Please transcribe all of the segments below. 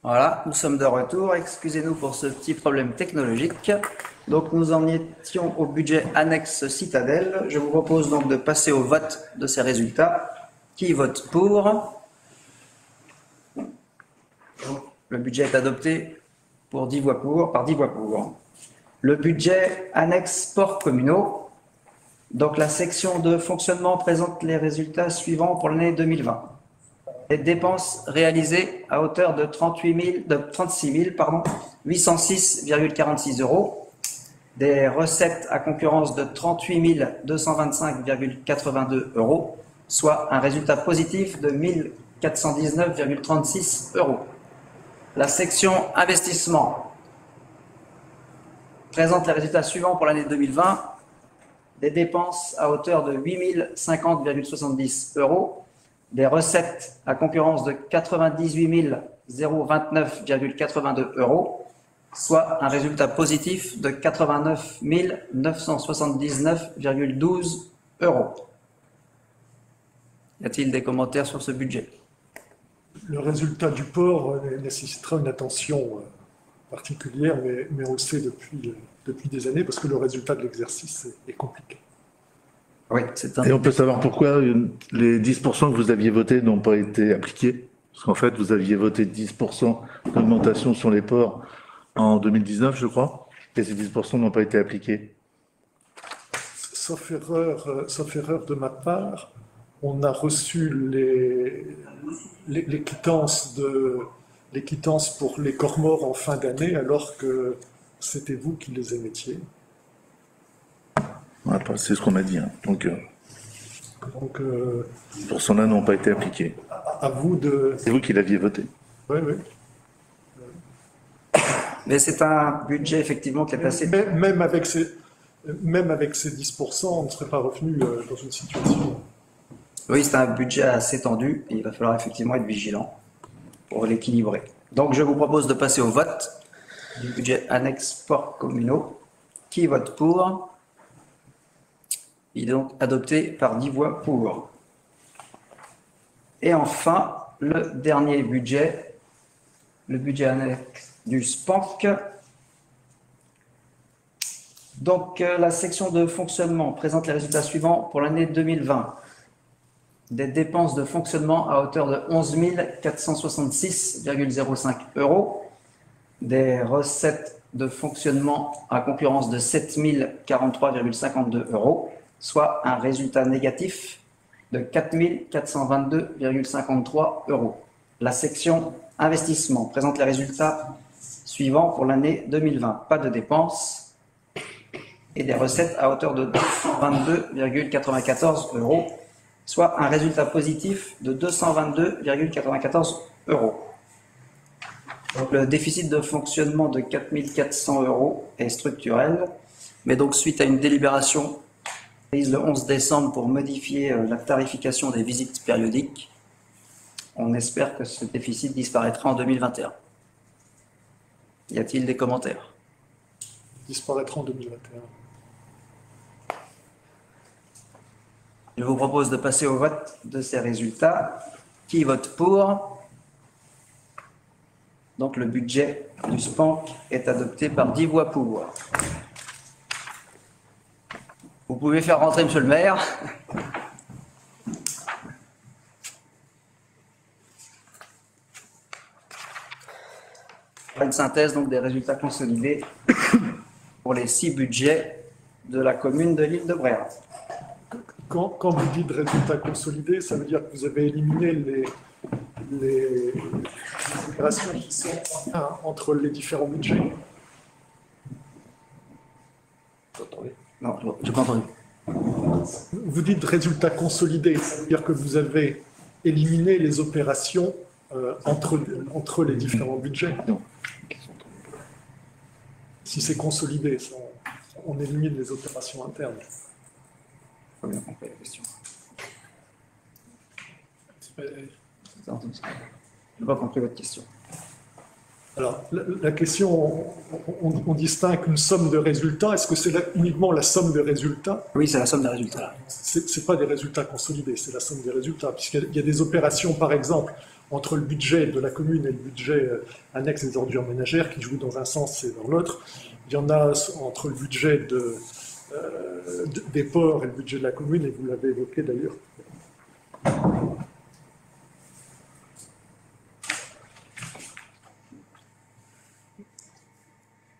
Voilà, nous sommes de retour. Excusez-nous pour ce petit problème technologique. Donc, nous en étions au budget annexe Citadelle. Je vous propose donc de passer au vote de ces résultats. Qui vote pour? Le budget est adopté pour 10 voix pour, par 10 voix pour. Le budget annexe sports communaux. Donc, la section de fonctionnement présente les résultats suivants pour l'année 2020. Les dépenses réalisées à hauteur de 36 806,46 €. Des recettes à concurrence de 38 225,82 €, soit un résultat positif de 1 419,36 €. La section investissement présente les résultats suivants pour l'année 2020. Des dépenses à hauteur de 8 050,70 €. Des recettes à concurrence de 98 029,82 €, soit un résultat positif de 89 979,12 €. Y a-t-il des commentaires sur ce budget? Le résultat du port nécessitera une attention particulière, mais on le sait depuis des années, parce que le résultat de l'exercice est compliqué. Oui, c'est un... Et on peut savoir pourquoi les 10% que vous aviez votés n'ont pas été appliqués? Parce qu'en fait, vous aviez voté 10% d'augmentation sur les ports en 2019, je crois, et ces 10% n'ont pas été appliqués. Sauf erreur de ma part, on a reçu les quittances pour les corps morts en fin d'année, alors que c'était vous qui les émettiez. Voilà, c'est ce qu'on m'a dit. Hein. Donc, 10%-là n'ont pas été appliqués. À vous de... C'est vous qui l'aviez voté. Oui, oui. Mais c'est un budget effectivement qui est assez... Même avec ces 10%, on ne serait pas revenu dans une situation... Oui, c'est un budget assez tendu et il va falloir effectivement être vigilant pour l'équilibrer. Donc, je vous propose de passer au vote du budget annexe sports communaux. Qui vote pour? Il est donc adopté par 10 voix pour. Et enfin, le dernier budget, le budget annexe du SPANC. Donc, la section de fonctionnement présente les résultats suivants pour l'année 2020. Des dépenses de fonctionnement à hauteur de 11 466,05 €. Des recettes de fonctionnement à concurrence de 7 043,52 €, soit un résultat négatif de 4 422,53 €. La section investissement présente les résultats suivants pour l'année 2020. Pas de dépenses et des recettes à hauteur de 222,94 €, soit un résultat positif de 222,94 €. Donc, le déficit de fonctionnement de 4 400 € est structurel, mais donc suite à une délibération prise le 11 décembre pour modifier la tarification des visites périodiques, on espère que ce déficit disparaîtra en 2021. Y a-t-il des commentaires? Disparaîtra en 2021. Je vous propose de passer au vote de ces résultats. Qui vote pour? Donc le budget du SPANC est adopté par 10 voix pour. Vous pouvez faire rentrer monsieur le maire. Une synthèse donc des résultats consolidés pour les 6 budgets de la commune de l'île de Bréhat. Quand vous dites résultats consolidés, ça veut dire que vous avez éliminé les opérations qui sont entre les différents budgets. Non, je n'ai pas entendu. Vous dites résultats consolidés, ça veut dire que vous avez éliminé les opérations entre les différents budgets. Non. Si c'est consolidé, on élimine les opérations internes. Pas bien compris la question. Je n'ai pas compris votre question. Alors, la question, on distingue une somme de résultats. Est-ce que c'est uniquement la somme des résultats? Oui, c'est la somme des résultats. Ce n'est pas des résultats consolidés, c'est la somme des résultats. Puisqu'il y a des opérations, par exemple, entre le budget de la commune et le budget annexe des ordures ménagères qui jouent dans un sens et dans l'autre. Il y en a entre le budget des ports et le budget de la commune, et vous l'avez évoqué d'ailleurs.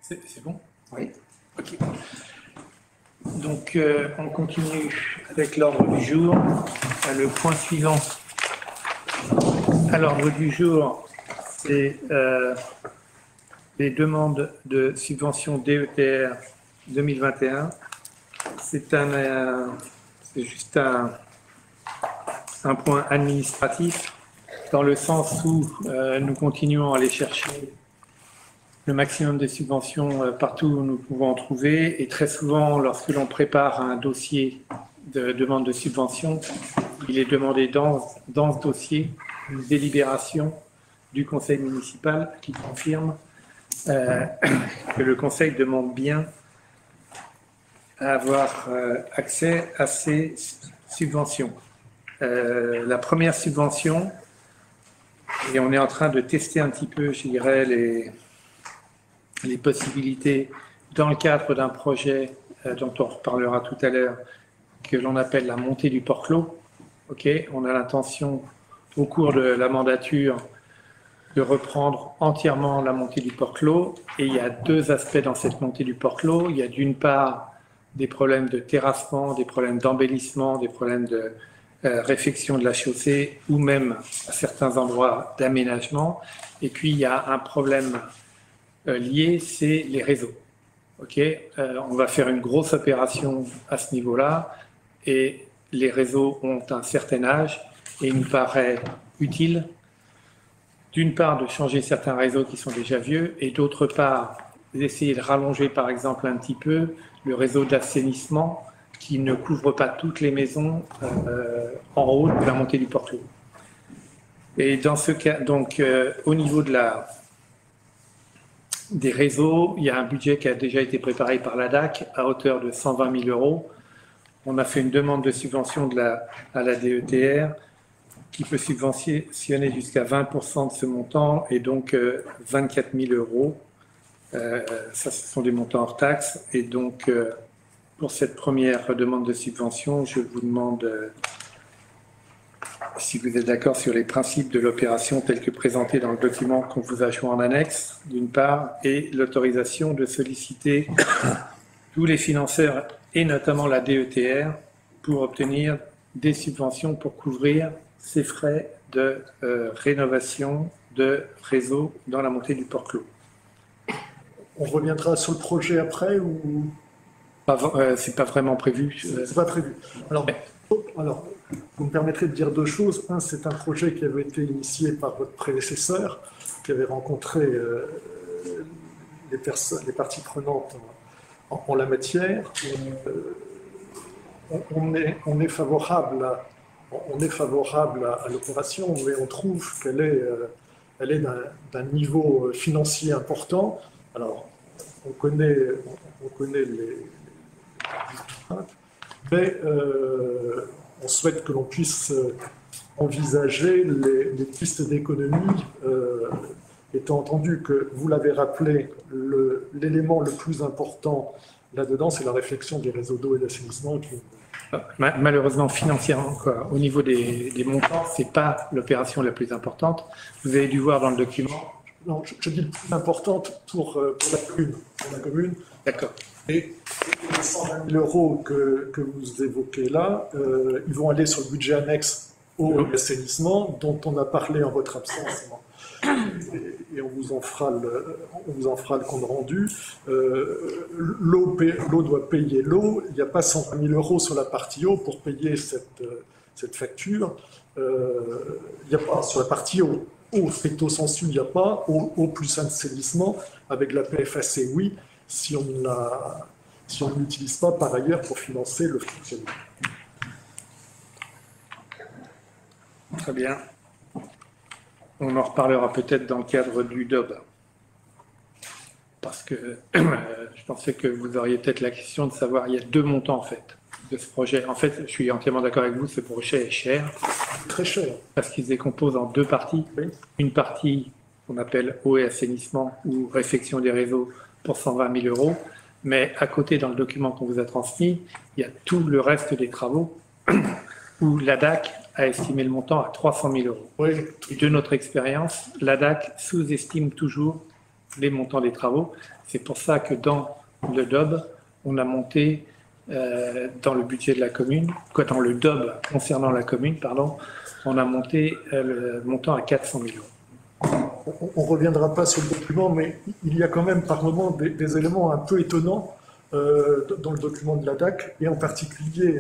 C'est bon? Oui. Ok. Donc, on continue avec l'ordre du jour. Le point suivant à l'ordre du jour, c'est les demandes de subvention DETR 2021. C'est juste un point administratif, dans le sens où nous continuons à aller chercher le maximum de subventions partout où nous pouvons en trouver. Et très souvent, lorsque l'on prépare un dossier de demande de subvention, il est demandé dans ce dossier une délibération du conseil municipal qui confirme que le conseil demande bien à avoir accès à ces subventions. La première subvention, et on est en train de tester un petit peu, je dirais, les possibilités dans le cadre d'un projet dont on reparlera tout à l'heure, que l'on appelle la montée du port clos. Okay, on a l'intention, au cours de la mandature, de reprendre entièrement la montée du port clos. Et il y a deux aspects dans cette montée du port clos. Il y a d'une part des problèmes de terrassement, des problèmes d'embellissement, des problèmes de réfection de la chaussée, ou même à certains endroits d'aménagement. Et puis il y a un problème lié, c'est les réseaux. Okay, on va faire une grosse opération à ce niveau-là, et les réseaux ont un certain âge, et il nous paraît utile, d'une part, de changer certains réseaux qui sont déjà vieux, et d'autre part, d'essayer de rallonger, par exemple, un petit peu le réseau d'assainissement qui ne couvre pas toutes les maisons en haut de la montée du port clos. Et dans ce cas, donc, au niveau des réseaux, il y a un budget qui a déjà été préparé par la DAC à hauteur de 120 000 euros. On a fait une demande de subvention à la DETR qui peut subventionner jusqu'à 20% de ce montant, et donc 24 000 euros. Ça, ce sont des montants hors taxes. Et donc, pour cette première demande de subvention, je vous demande si vous êtes d'accord sur les principes de l'opération tels que présentés dans le document qu'on vous a joint en annexe, d'une part, et l'autorisation de solliciter tous les financeurs, et notamment la DETR, pour obtenir des subventions pour couvrir ces frais de rénovation de réseau dans la montée du port clos. On reviendra sur le projet après ou c'est pas vraiment prévu. C'est pas prévu. Alors, vous me permettrez de dire deux choses. Un, c'est un projet qui avait été initié par votre prédécesseur, qui avait rencontré les parties prenantes en la matière. On est favorable à l'opération, mais on trouve qu'elle est d'un niveau financier important. Alors, on connaît les contraintes, mais on souhaite que l'on puisse envisager les pistes d'économie, étant entendu que, vous l'avez rappelé, l'élément le plus important là-dedans, c'est la réflexion des réseaux d'eau et d'assainissement. Malheureusement, financièrement, quoi, au niveau des montants, ce n'est pas l'opération la plus importante. Vous avez dû voir dans le document. Non, je dis le plus importante pour la commune. D'accord. Et les 120 000 euros que vous évoquez là, ils vont aller sur le budget annexe au assainissement, dont on a parlé en votre absence. Et on vous en fera le compte rendu. L'eau doit payer l'eau. Il n'y a pas 120 000 euros sur la partie eau pour payer cette facture. Il n'y a pas sur la partie eau. Eau stricto sensu, il n'y a pas. Eau plus assainissement, avec la PFAC, oui, si on ne l'utilise pas par ailleurs pour financer le fonctionnement. Très bien. On en reparlera peut-être dans le cadre du DOB. Parce que je pensais que vous auriez peut-être la question de savoir, il y a deux montants en fait. de ce projet. En fait, je suis entièrement d'accord avec vous, ce projet est cher Très cher. parce qu'il se décompose en deux parties. Oui. Une partie qu'on appelle eau et assainissement ou réfection des réseaux pour 120 000 euros. Mais à côté, dans le document qu'on vous a transmis, il y a tout le reste des travaux où l'ADAC a estimé le montant à 300 000 euros. Oui, Et de notre expérience, l'ADAC sous-estime toujours les montants des travaux. C'est pour ça que dans le DOB, on a monté dans le budget de la commune, dans le DOB concernant la commune, pardon, on a monté le montant à 400 000 euros. on ne reviendra pas sur le document, mais il y a quand même par moment des éléments un peu étonnants dans le document de la DAC, et en particulier,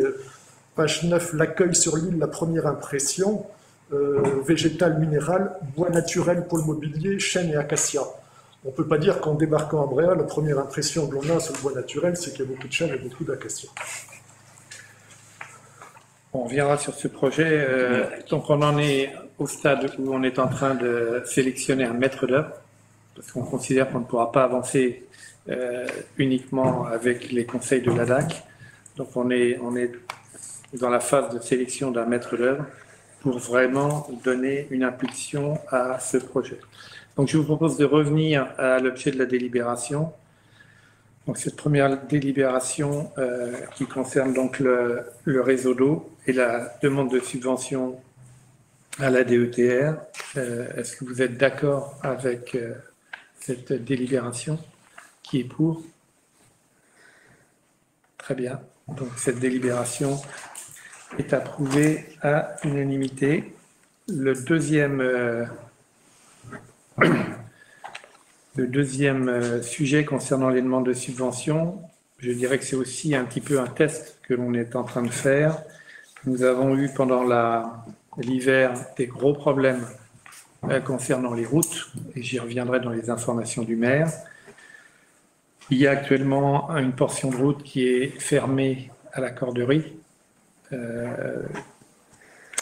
page 9, l'accueil sur l'île, la première impression, végétal, minéral, bois naturel pour le mobilier, chêne et acacia. On ne peut pas dire qu'en débarquant à Bréa, la première impression que l'on a sur le bois naturel, c'est qu'il y a beaucoup de chêne et beaucoup d'acacia. On reviendra sur ce projet. Donc on en est au stade où on est en train de sélectionner un maître d'œuvre, parce qu'on considère qu'on ne pourra pas avancer uniquement avec les conseils de l'ADAC. Donc on est dans la phase de sélection d'un maître d'œuvre pour vraiment donner une impulsion à ce projet. Donc je vous propose de revenir à l'objet de la délibération. Donc cette première délibération qui concerne donc le réseau d'eau et la demande de subvention à la DETR. Est-ce que vous êtes d'accord avec cette délibération? Qui est pour? Très bien. Donc cette délibération est approuvée à unanimité. Le deuxième sujet concernant les demandes de subvention, je dirais que c'est aussi un petit peu un test que l'on est en train de faire. Nous avons eu pendant l'hiver des gros problèmes concernant les routes, et j'y reviendrai dans les informations du maire. Il y a actuellement une portion de route qui est fermée à la Corderie,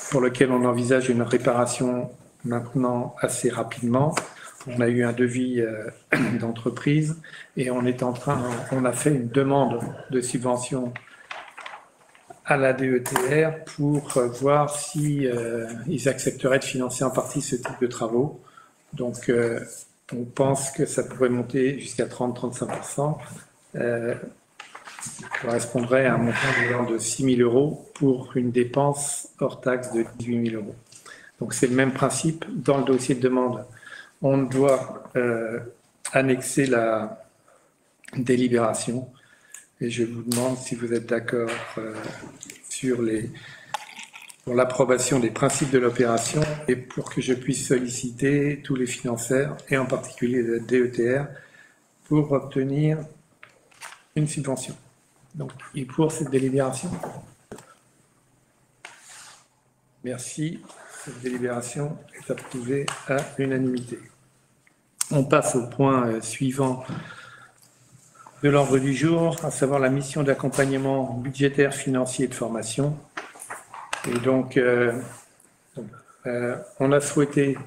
pour lequel on envisage une réparation maintenant assez rapidement. On a eu un devis d'entreprise et on a fait une demande de subvention à la DETR pour voir si ils accepteraient de financer en partie ce type de travaux. Donc, on pense que ça pourrait monter jusqu'à 30-35%, qui correspondrait à un montant de 6 000 euros pour une dépense hors taxe de 18 000 euros. Donc, c'est le même principe. Dans le dossier de demande, on doit annexer la délibération. Et je vous demande si vous êtes d'accord pour l'approbation des principes de l'opération et pour que je puisse solliciter tous les financeurs, et en particulier la DETR, pour obtenir une subvention. Donc, et pour cette délibération? Merci. Cette délibération est approuvée à l'unanimité. On passe au point suivant de l'ordre du jour, à savoir la mission d'accompagnement budgétaire, financier et de formation. Et donc, on a souhaité,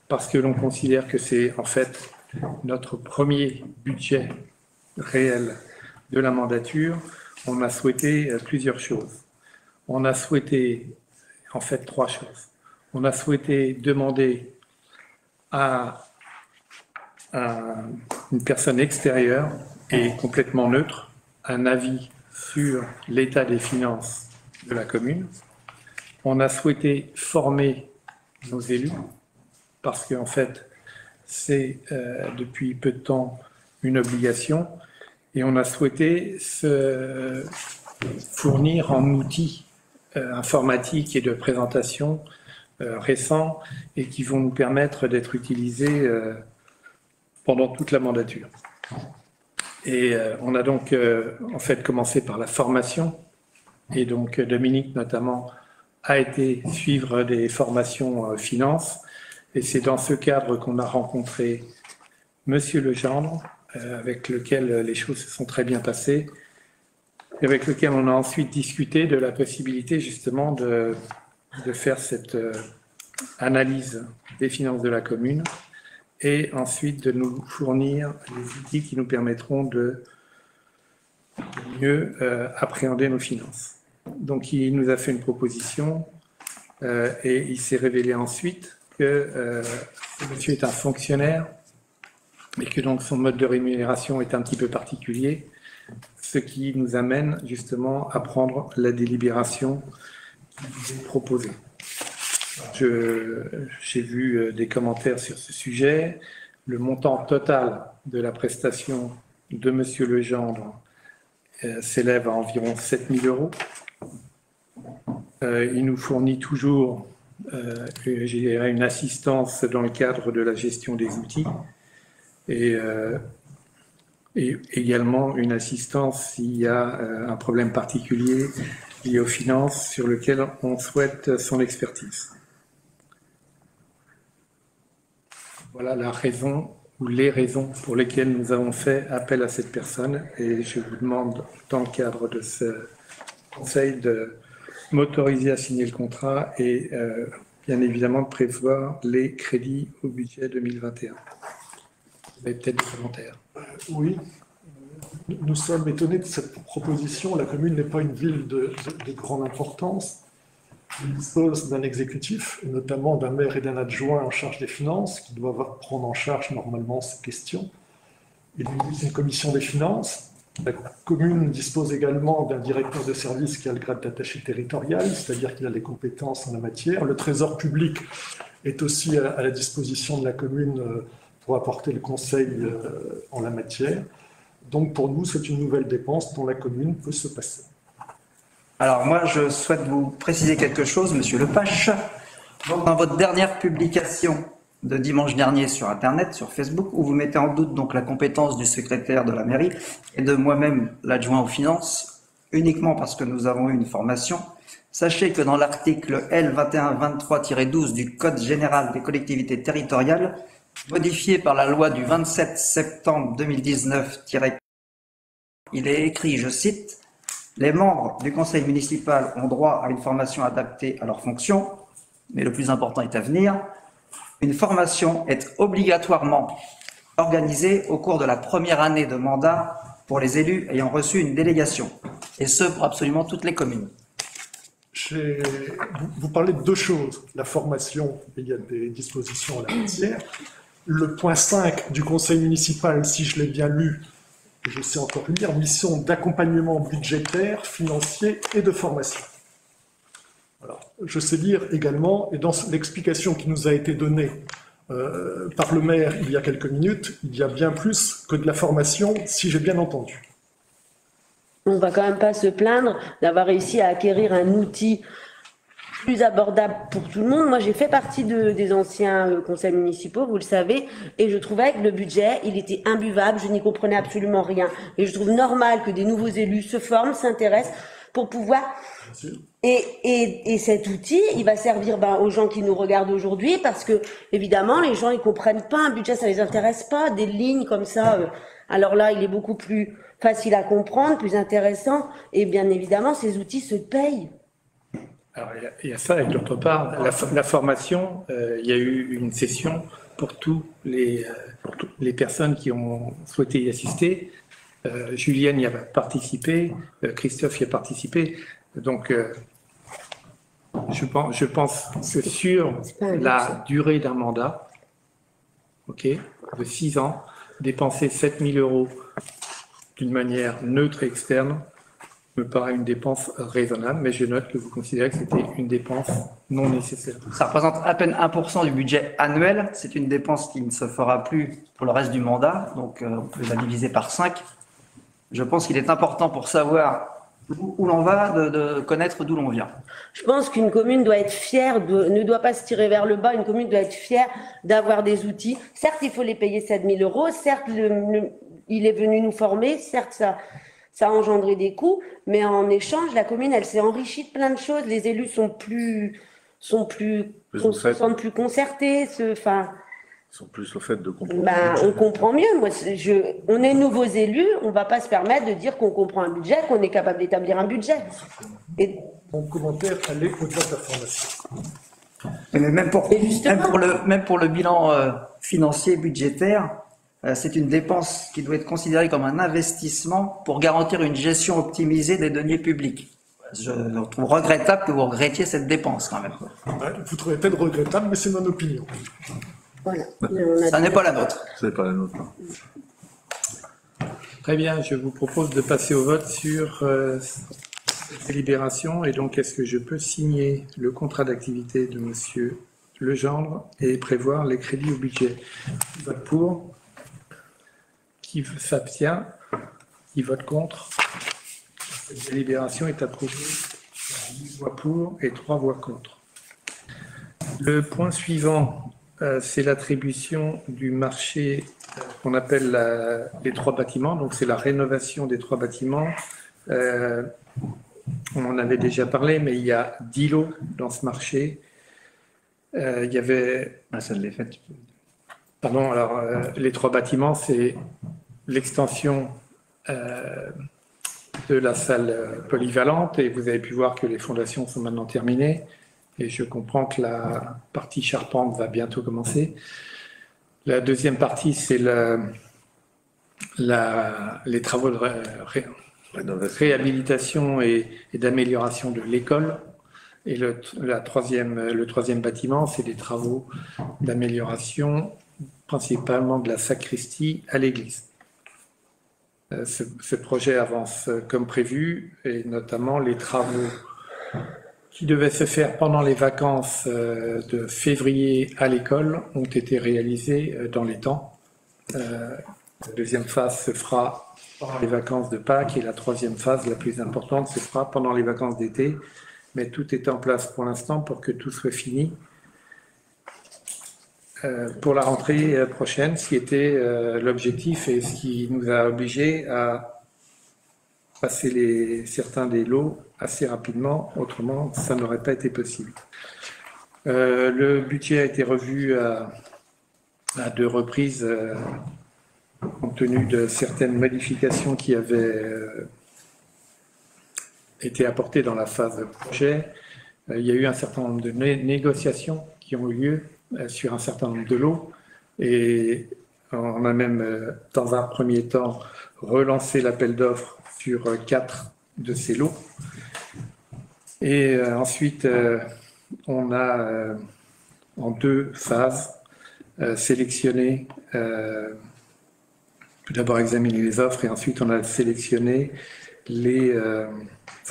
parce que l'on considère que c'est en fait notre premier budget réel de la mandature, on a souhaité plusieurs choses. On a souhaité, en fait, trois choses. On a souhaité demander à une personne extérieure et complètement neutre un avis sur l'état des finances de la commune. On a souhaité former nos élus parce qu'en fait, c'est depuis peu de temps une obligation, et on a souhaité se fournir en outils informatiques et de présentation récents et qui vont nous permettre d'être utilisés pendant toute la mandature. Et on a donc en fait commencé par la formation, et donc Dominique notamment a été suivre des formations finance, et c'est dans ce cadre qu'on a rencontré Monsieur Legendre, avec lequel les choses se sont très bien passées, et avec lequel on a ensuite discuté de la possibilité justement de faire cette analyse des finances de la commune, et ensuite de nous fournir les outils qui nous permettront de mieux appréhender nos finances. Donc, il nous a fait une proposition et il s'est révélé ensuite que ce monsieur est un fonctionnaire et que donc son mode de rémunération est un petit peu particulier, ce qui nous amène justement à prendre la délibération qui vous est proposée. J'ai vu des commentaires sur ce sujet. Le montant total de la prestation de monsieur Legendre s'élève à environ 7 000 €. Il nous fournit toujours une assistance dans le cadre de la gestion des outils et également une assistance s'il y a un problème particulier lié aux finances sur lequel on souhaite son expertise. Voilà la raison ou les raisons pour lesquelles nous avons fait appel à cette personne et je vous demande dans le cadre de ce conseil de m'autoriser à signer le contrat et bien évidemment de prévoir les crédits au budget 2021. Vous avez peut-être des commentaires. Oui, nous sommes étonnés de cette proposition. La commune n'est pas une ville de grande importance. Elle dispose d'un exécutif, notamment d'un maire et d'un adjoint en charge des finances, qui doivent prendre en charge normalement ces questions. Il existe une commission des finances. La commune dispose également d'un directeur de service qui a le grade d'attaché territorial, c'est-à-dire qu'il a les compétences en la matière. Le trésor public est aussi à la disposition de la commune pour apporter le conseil en la matière. Donc pour nous, c'est une nouvelle dépense dont la commune peut se passer. Alors moi, je souhaite vous préciser quelque chose, Monsieur Lepache. Donc, dans votre dernière publication de dimanche dernier sur Internet, sur Facebook, où vous mettez en doute donc la compétence du secrétaire de la mairie et de moi-même, l'adjoint aux finances, uniquement parce que nous avons eu une formation, sachez que dans l'article L2123-12 du Code général des collectivités territoriales, modifié par la loi du 27 septembre 2019, il est écrit, je cite, « Les membres du conseil municipal ont droit à une formation adaptée à leurs fonctions, mais le plus important est à venir. Une formation est obligatoirement organisée au cours de la première année de mandat pour les élus ayant reçu une délégation, et ce pour absolument toutes les communes. » Vous parlez de deux choses. La formation, il y a des dispositions en la matière. Le point 5 du conseil municipal, si je l'ai bien lu, je sais encore lire, mission d'accompagnement budgétaire, financier et de formation. Alors, je sais lire également, et dans l'explication qui nous a été donnée par le maire il y a quelques minutes, il y a bien plus que de la formation, si j'ai bien entendu. On ne va quand même pas se plaindre d'avoir réussi à acquérir un outil plus abordable pour tout le monde. Moi, j'ai fait partie des anciens conseils municipaux, vous le savez, et je trouvais que le budget, il était imbuvable, je n'y comprenais absolument rien. Et je trouve normal que des nouveaux élus se forment, s'intéressent pour pouvoir... Et cet outil, il va servir aux gens qui nous regardent aujourd'hui, parce que, évidemment, les gens, ils comprennent pas un budget, ça les intéresse pas, des lignes comme ça. Alors là, il est beaucoup plus facile à comprendre, plus intéressant, et bien évidemment, ces outils se payent. Alors, il y a ça, et d'autre part, la formation, il y a eu une session pour toutes les personnes qui ont souhaité y assister. Julienne y a participé, Christophe y a participé. Donc, je pense que sur la durée d'un mandat, de 6 ans, dépenser 7 000 € d'une manière neutre et externe me paraît une dépense raisonnable, mais je note que vous considérez que c'était une dépense non nécessaire. Ça représente à peine 1% du budget annuel. C'est une dépense qui ne se fera plus pour le reste du mandat, donc on peut la diviser par 5. Je pense qu'il est important pour savoir où l'on va, de connaître d'où l'on vient. Je pense qu'une commune doit être fière, ne doit pas se tirer vers le bas. Une commune doit être fière d'avoir des outils. Certes, il faut les payer 7 000 €. Certes, il est venu nous former. Certes, ça a engendré des coûts. Mais en échange, la commune, elle s'est enrichie de plein de choses. Les élus sont plus concertés. Ils sont plus au fait de comprendre. On comprend mieux. Moi, on est nouveaux élus, on ne va pas se permettre de dire qu'on comprend un budget, qu'on est capable d'établir un budget. Mon commentaire allait au-delà de la formation. Mais même pour le bilan financier budgétaire, C'est une dépense qui doit être considérée comme un investissement pour garantir une gestion optimisée des deniers publics. Je trouve regrettable que vous regrettiez cette dépense quand même. Vous trouvez peut-être regrettable, mais c'est mon opinion. Voilà. Ça n'est pas la nôtre. C'est pas la nôtre. Très bien, je vous propose de passer au vote sur cette délibération. Et donc, est-ce que je peux signer le contrat d'activité de Monsieur Legendre et prévoir les crédits au budget? Qui vote pour? Qui s'abstient? Qui vote contre? Cette délibération est approuvée. 10 voix pour et 3 voix contre. Le point suivant, c'est l'attribution du marché qu'on appelle les 3 bâtiments. Donc, c'est la rénovation des 3 bâtiments. On en avait déjà parlé, mais il y a 10 lots dans ce marché. Il y avait... Ça l'est fait. Pardon, alors les 3 bâtiments, c'est l'extension de la salle polyvalente, et vous avez pu voir que les fondations sont maintenant terminées, et je comprends que la partie charpente va bientôt commencer. La deuxième partie, c'est les travaux de réhabilitation et d'amélioration de l'école. Et le troisième bâtiment, c'est des travaux d'amélioration, principalement de la sacristie à l'église. Ce projet avance comme prévu, et notamment les travaux qui devaient se faire pendant les vacances de février à l'école ont été réalisés dans les temps. La deuxième phase se fera pendant les vacances de Pâques, et la troisième phase, la plus importante, se fera pendant les vacances d'été. Mais tout est en place pour l'instant pour que tout soit fini pour la rentrée prochaine, ce qui était l'objectif et ce qui nous a obligés à passer certains des lots assez rapidement, autrement ça n'aurait pas été possible. Le budget a été revu à 2 reprises compte tenu de certaines modifications qui avaient été apportées dans la phase de projet. Il y a eu un certain nombre de négociations qui ont eu lieu sur un certain nombre de lots, et on a même dans un premier temps relancé l'appel d'offres sur 4 de ces lots, et ensuite on a en 2 phases sélectionné, tout d'abord examiné les offres, et ensuite on a sélectionné les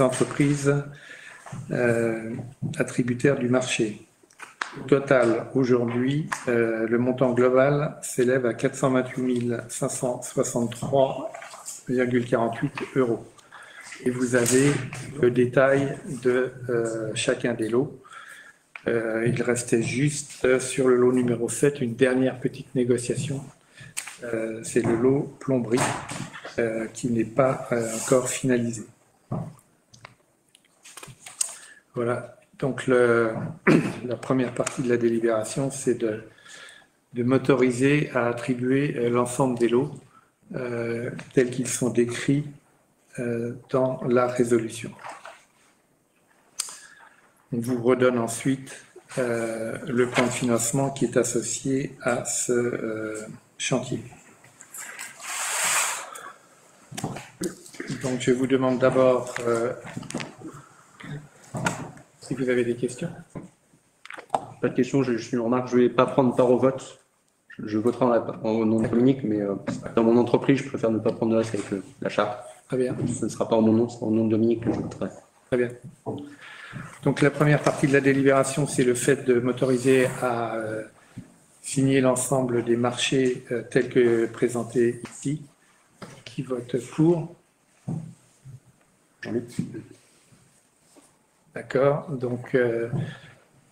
entreprises attributaires du marché. Au total, aujourd'hui, le montant global s'élève à 428 563,48 €. Et vous avez le détail de chacun des lots. Il restait juste sur le lot numéro 7 une dernière petite négociation. C'est le lot plomberie qui n'est pas encore finalisé. Voilà. Donc, la première partie de la délibération, c'est de m'autoriser à attribuer l'ensemble des lots tels qu'ils sont décrits dans la résolution. On vous redonne ensuite le plan de financement qui est associé à ce chantier. Donc, je vous demande d'abord si vous avez des questions. Pas de questions, je une remarque, je ne vais pas prendre part au vote. Je voterai en nom de Dominique, mais dans mon entreprise, je préfère ne pas prendre de risque avec la charte. Très bien. Ce ne sera pas en mon nom, c'est en nom de Dominique que je voterai. Très bien. Donc la première partie de la délibération, c'est le fait de m'autoriser à signer l'ensemble des marchés tels que présentés ici. Qui vote pour? Jean-Luc. D'accord. Donc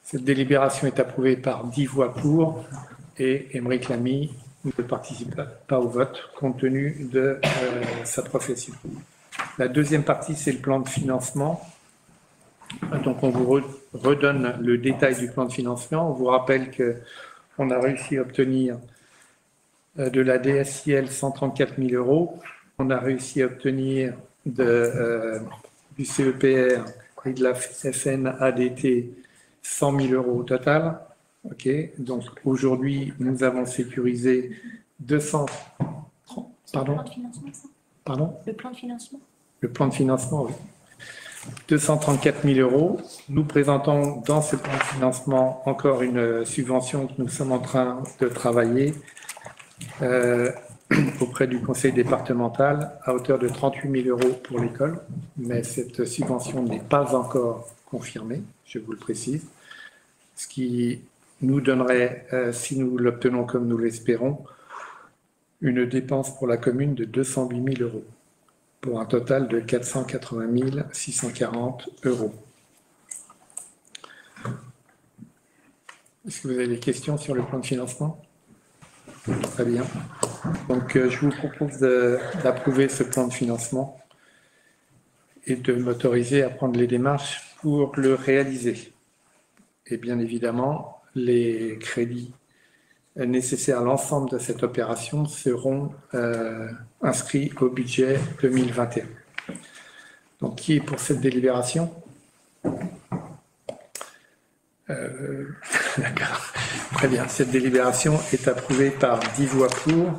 cette délibération est approuvée par 10 voix pour, et Aymeric Lamy ne participe pas au vote compte tenu de sa profession. La deuxième partie, c'est le plan de financement. Donc on vous redonne le détail du plan de financement. On vous rappelle qu'on a réussi à obtenir de la DSIL 134 000 €. On a réussi à obtenir du CEPR et de la FNADT 100 000 € au total. Ok. Donc aujourd'hui, nous avons sécurisé 200. Pardon? Le plan de financement, ça? Pardon? Le plan de financement? Le plan de financement, oui. 234 000 euros. Nous présentons dans ce plan de financement encore une subvention que nous sommes en train de travailler auprès du conseil départemental à hauteur de 38 000 euros pour l'école. Mais cette subvention n'est pas encore confirmée, je vous le précise. Ce qui nous donnerait, si nous l'obtenons comme nous l'espérons, une dépense pour la commune de 208 000 euros, pour un total de 480 640 euros. Est-ce que vous avez des questions sur le plan de financement? Très bien. Donc, je vous propose d'approuver ce plan de financement et de m'autoriser à prendre les démarches pour le réaliser. Et bien évidemment, les crédits nécessaires à l'ensemble de cette opération seront inscrits au budget 2021. Donc, qui est pour cette délibération? D'accord. Très bien. Cette délibération est approuvée par 10 voix pour,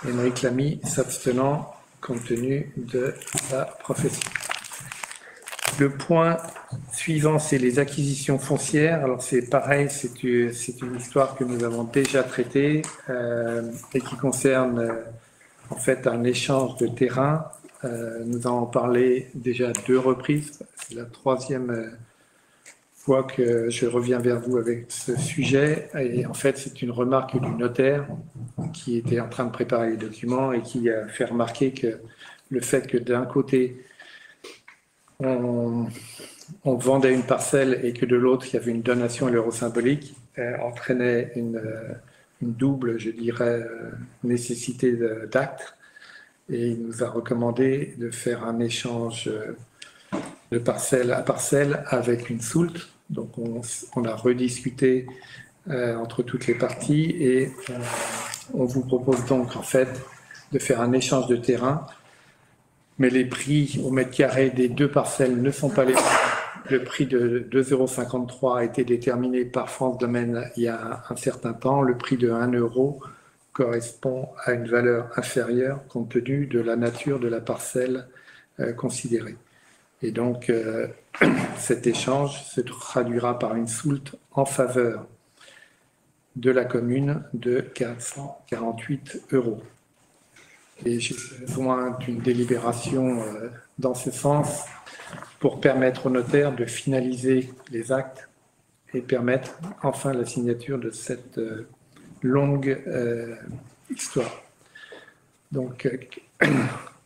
Émeric Lamy s'abstenant compte tenu de sa profession. Le point suivant, c'est les acquisitions foncières. Alors c'est pareil, c'est une histoire que nous avons déjà traitée et qui concerne en fait un échange de terrain. Nous en avons parlé déjà à 2 reprises. C'est la 3e fois que je reviens vers vous avec ce sujet. Et en fait, c'est une remarque du notaire qui était en train de préparer les documents et qui a fait remarquer que le fait que d'un côté, on vendait une parcelle et que de l'autre, il y avait une donation à l'euro symbolique, entraînait une double, je dirais, nécessité d'acte. Et il nous a recommandé de faire un échange de parcelle à parcelle avec une soulte. Donc, on a rediscuté entre toutes les parties et on vous propose donc, en fait, de faire un échange de terrain. Mais les prix au mètre carré des 2 parcelles ne sont pas les mêmes. Le prix de 2,53 € a été déterminé par France Domaine il y a un certain temps. Le prix de 1 € correspond à une valeur inférieure compte tenu de la nature de la parcelle considérée. Et donc, cet échange se traduira par une soulte en faveur de la commune de 448 €. Et j'ai besoin d'une délibération dans ce sens pour permettre au notaire de finaliser les actes et permettre enfin la signature de cette longue histoire. Donc,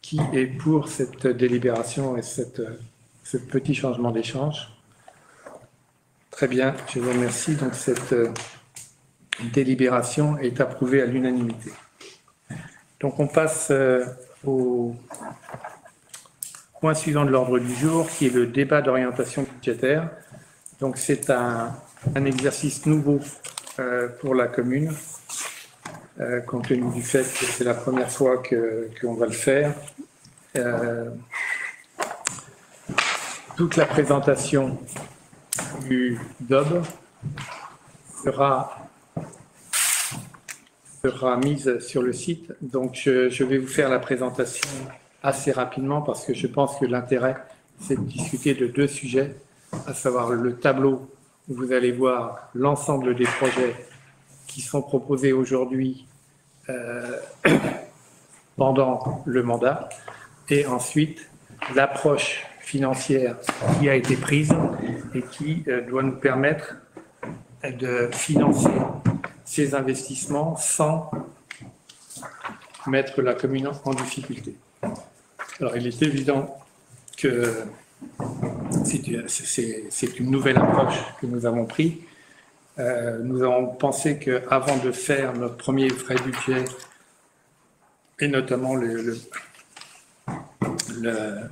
qui est pour cette délibération et ce petit changement d'échange? Très bien, je vous remercie. Donc, cette délibération est approuvée à l'unanimité. Donc, on passe au point suivant de l'ordre du jour, qui est le débat d'orientation budgétaire. Donc, c'est un exercice nouveau pour la commune, compte tenu du fait que c'est la première fois qu'on va le faire. Toute la présentation du DOB sera mise sur le site. Donc, je vais vous faire la présentation assez rapidement parce que je pense que l'intérêt, c'est de discuter de 2 sujets, à savoir le tableau où vous allez voir l'ensemble des projets qui sont proposés aujourd'hui pendant le mandat, et ensuite l'approche financière qui a été prise et qui doit nous permettre de financer ces investissements sans mettre la commune en difficulté. Alors, il est évident que c'est une nouvelle approche que nous avons prise. Nous avons pensé qu'avant de faire notre premier vrai budget, et notamment le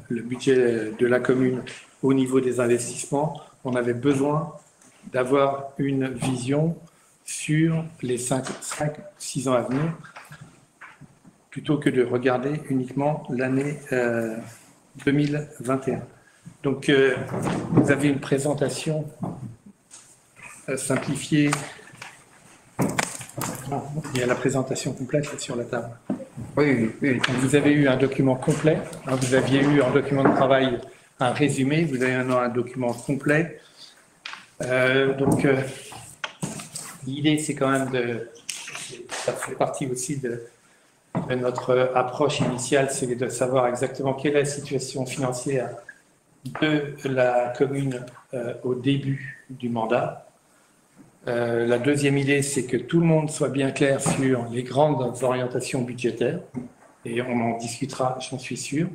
budget de la commune au niveau des investissements, on avait besoin d'avoir une vision sur les 5-6 ans à venir, plutôt que de regarder uniquement l'année 2021. Donc, vous avez une présentation simplifiée Non, il y a la présentation complète là, sur la table. Oui, oui. Donc, vous avez eu un document complet, hein, vous aviez eu en document de travail un résumé, vous avez maintenant un document complet. L'idée, c'est quand même ça fait partie aussi de notre approche initiale, c'est de savoir exactement quelle est la situation financière de la commune au début du mandat. La deuxième idée, c'est que tout le monde soit bien clair sur les grandes orientations budgétaires, et on en discutera, j'en suis sûr,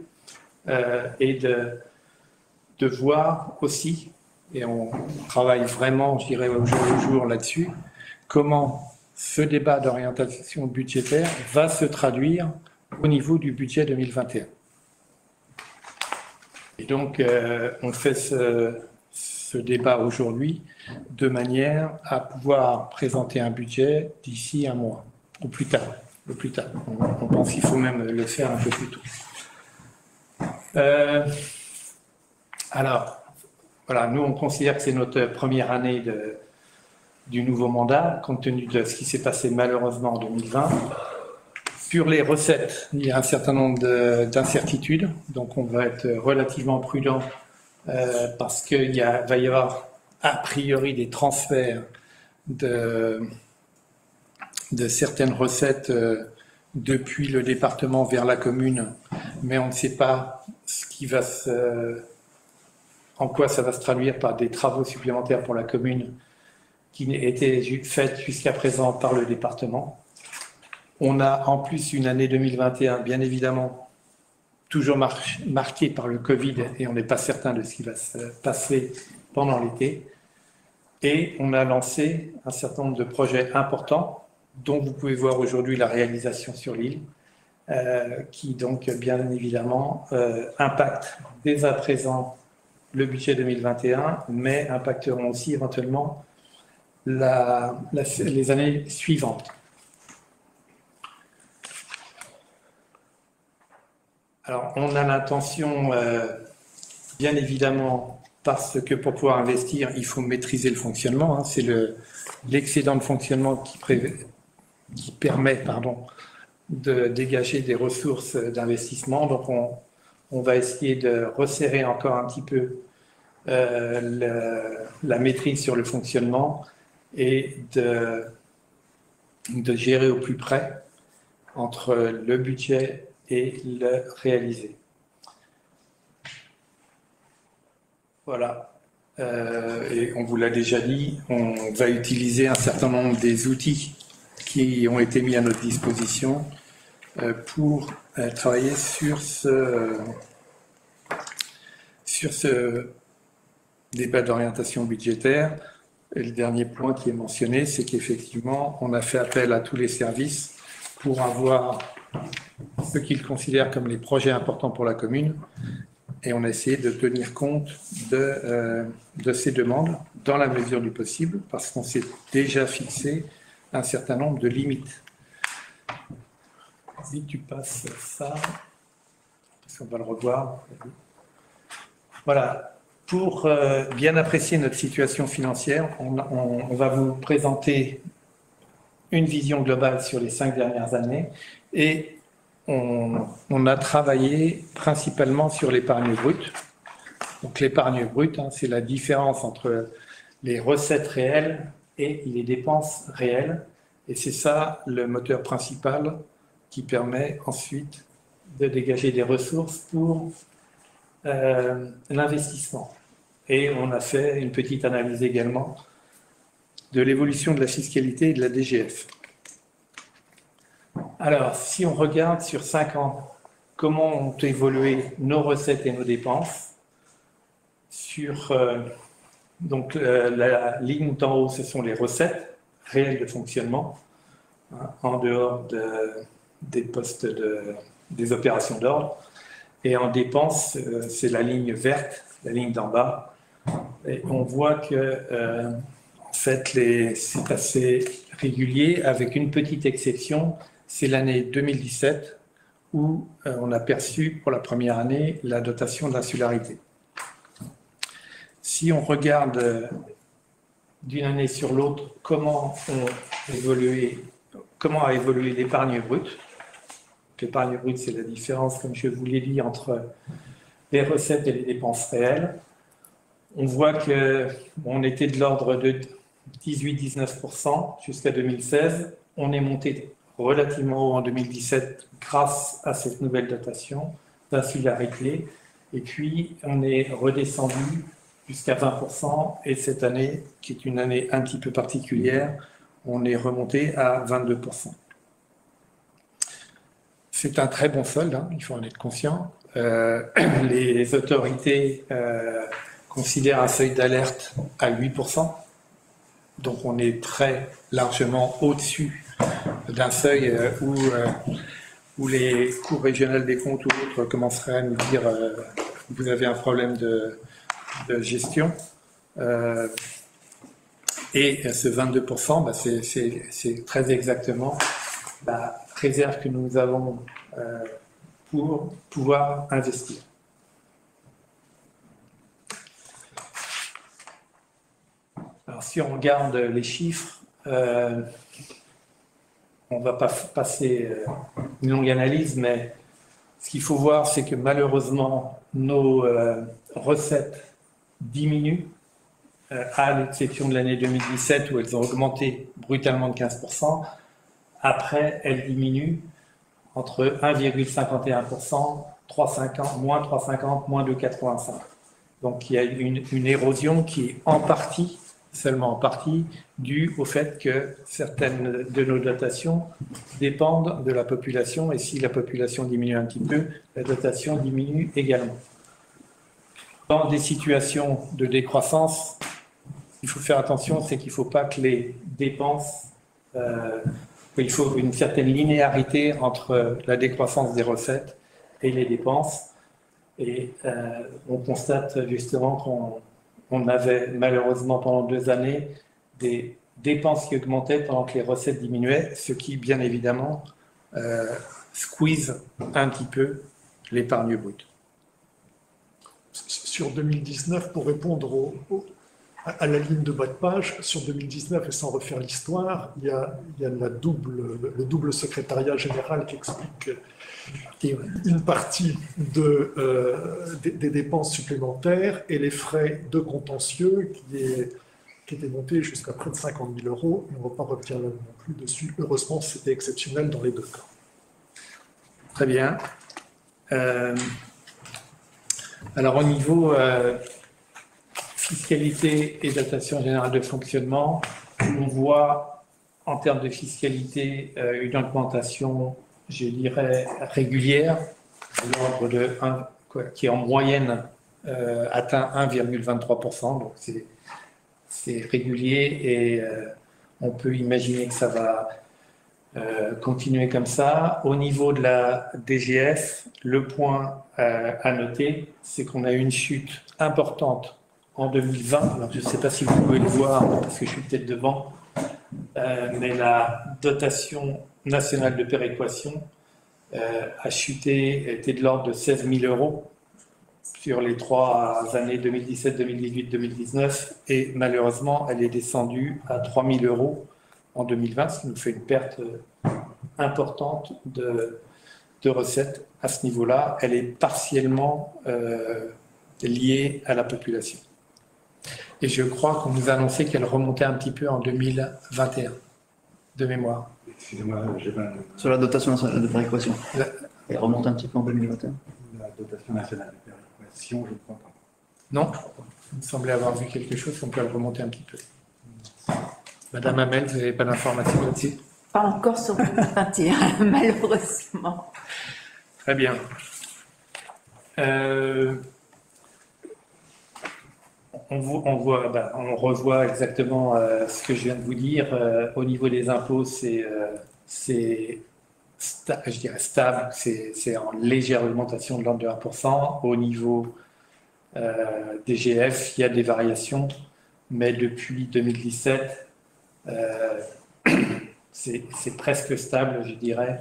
et de voir aussi, et on travaille vraiment, je dirais, au jour le jour là-dessus, comment ce débat d'orientation budgétaire va se traduire au niveau du budget 2021. Et donc, on fait ce débat aujourd'hui de manière à pouvoir présenter un budget d'ici un mois, ou plus tard. Le plus tard. On pense qu'il faut même le faire un peu plus tôt. Alors, voilà, nous, on considère que c'est notre première année du nouveau mandat, compte tenu de ce qui s'est passé malheureusement en 2020. Sur les recettes, il y a un certain nombre d'incertitudes, donc on va être relativement prudent parce qu'il va y avoir a priori des transferts de certaines recettes depuis le département vers la commune, mais on ne sait pas en quoi ça va se traduire par des travaux supplémentaires pour la commune qui étaient faits jusqu'à présent par le département. On a en plus une année 2021, bien évidemment, toujours marquée par le Covid, et on n'est pas certain de ce qui va se passer pendant l'été. Et on a lancé un certain nombre de projets importants, dont vous pouvez voir aujourd'hui la réalisation sur l'île, qui donc bien évidemment impactent dès à présent le budget 2021, mais impacteront aussi éventuellement les années suivantes. Alors, on a l'intention, bien évidemment, parce que pour pouvoir investir, il faut maîtriser le fonctionnement. Hein, c'est l'excédent de fonctionnement qui permet de dégager des ressources d'investissement. Donc, on va essayer de resserrer encore un petit peu la maîtrise sur le fonctionnement et de gérer au plus près entre le budget et le réalisé. Voilà. Et on vous l'a déjà dit, on va utiliser un certain nombre des outils qui ont été mis à notre disposition pour travailler sur ce débat d'orientation budgétaire. Et le dernier point qui est mentionné, c'est qu'effectivement, on a fait appel à tous les services pour avoir ce qu'ils considèrent comme les projets importants pour la commune, et on a essayé de tenir compte de ces demandes dans la mesure du possible, parce qu'on s'est déjà fixé un certain nombre de limites. Si tu passes ça, parce qu'on va le revoir. Voilà. Pour bien apprécier notre situation financière, on va vous présenter une vision globale sur les 5 dernières années, et on a travaillé principalement sur l'épargne brute. Donc l'épargne brute, hein, c'est la différence entre les recettes réelles et les dépenses réelles, et c'est ça le moteur principal qui permet ensuite de dégager des ressources pour l'investissement. Et on a fait une petite analyse également de l'évolution de la fiscalité et de la DGF. Alors, si on regarde sur 5 ans, comment ont évolué nos recettes et nos dépenses, donc la ligne d'en haut, ce sont les recettes réelles de fonctionnement, hein, en dehors des postes des opérations d'ordre, et en dépenses, c'est la ligne verte, la ligne d'en bas. Et on voit que en fait, c'est assez régulier, avec une petite exception, c'est l'année 2017 où on a perçu pour la première année la dotation d'insularité. Si on regarde d'une année sur l'autre comment ont évolué comment a évolué l'épargne brute. L'épargne brute, c'est la différence, comme je vous l'ai dit, entre les recettes et les dépenses réelles. On voit qu'on était de l'ordre de 18-19% jusqu'à 2016. On est monté relativement haut en 2017 grâce à cette nouvelle dotation d'insularité. Et puis, on est redescendu jusqu'à 20%. Et cette année, qui est une année un petit peu particulière, on est remonté à 22%. C'est un très bon solde, hein, il faut en être conscient. Les autorités considèrent un seuil d'alerte à 8%. Donc on est très largement au-dessus d'un seuil où les cours régionales des comptes ou autres commenceraient à nous dire vous avez un problème de gestion. Et ce 22%, c'est très exactement la réserve que nous avons pour pouvoir investir. Alors, si on regarde les chiffres, on ne va pas passer une longue analyse, mais ce qu'il faut voir, c'est que malheureusement, nos recettes diminuent, à l'exception de l'année 2017 où elles ont augmenté brutalement de 15%. Après, elles diminuent entre 1,51%, 3,50, moins 3,50, moins 2,85. Donc il y a une érosion qui est en partie, seulement en partie, due au fait que certaines de nos dotations dépendent de la population, et si la population diminue un petit peu, la dotation diminue également. Dans des situations de décroissance, il faut faire attention, c'est qu'il ne faut pas que les dépenses... il faut une certaine linéarité entre la décroissance des recettes et les dépenses. Et on constate justement qu'on avait malheureusement pendant 2 années des dépenses qui augmentaient pendant que les recettes diminuaient, ce qui bien évidemment squeeze un petit peu l'épargne brute. Sur 2019, pour répondre à la ligne de bas de page, sur 2019, et sans refaire l'histoire, il y a le double secrétariat général qui explique une partie des dépenses supplémentaires et les frais de contentieux qui étaient montés jusqu'à près de 50 000 €. Et on ne va pas revenir là non plus dessus. Heureusement, c'était exceptionnel dans les 2 cas. Très bien. Alors, au niveau fiscalité et dotation générale de fonctionnement, on voit en termes de fiscalité une augmentation, je dirais, régulière, de l'ordre de 1, qui en moyenne atteint 1,23%. Donc c'est régulier et on peut imaginer que ça va continuer comme ça. Au niveau de la DGF, le point à noter, c'est qu'on a eu une chute importante en 2020. Alors je ne sais pas si vous pouvez le voir parce que je suis peut-être devant, mais la dotation nationale de péréquation a chuté, était de l'ordre de 16 000 € sur les 3 années 2017, 2018, 2019, et malheureusement, elle est descendue à 3 000 € en 2020, ce qui nous fait une perte importante de recettes à ce niveau-là. Elle est partiellement liée à la population. Et je crois qu'on nous a annoncé qu'elle remontait un petit peu en 2021, de mémoire. Excusez-moi, j'ai pas... Sur la dotation nationale de péréquation. Elle remonte un petit peu en 2021. La dotation nationale de péréquation, je ne crois pas. Non, il me semblait avoir vu quelque chose qu'on peut le remonter un petit peu. Madame Hamel, vous n'avez pas d'informations là-dessus? Pas encore sur 2021, malheureusement. Très bien. On revoit exactement ce que je viens de vous dire. Au niveau des impôts, je dirais stable, c'est en légère augmentation de l'ordre de 1%. Au niveau DGF, il y a des variations, mais depuis 2017, c'est presque stable, je dirais,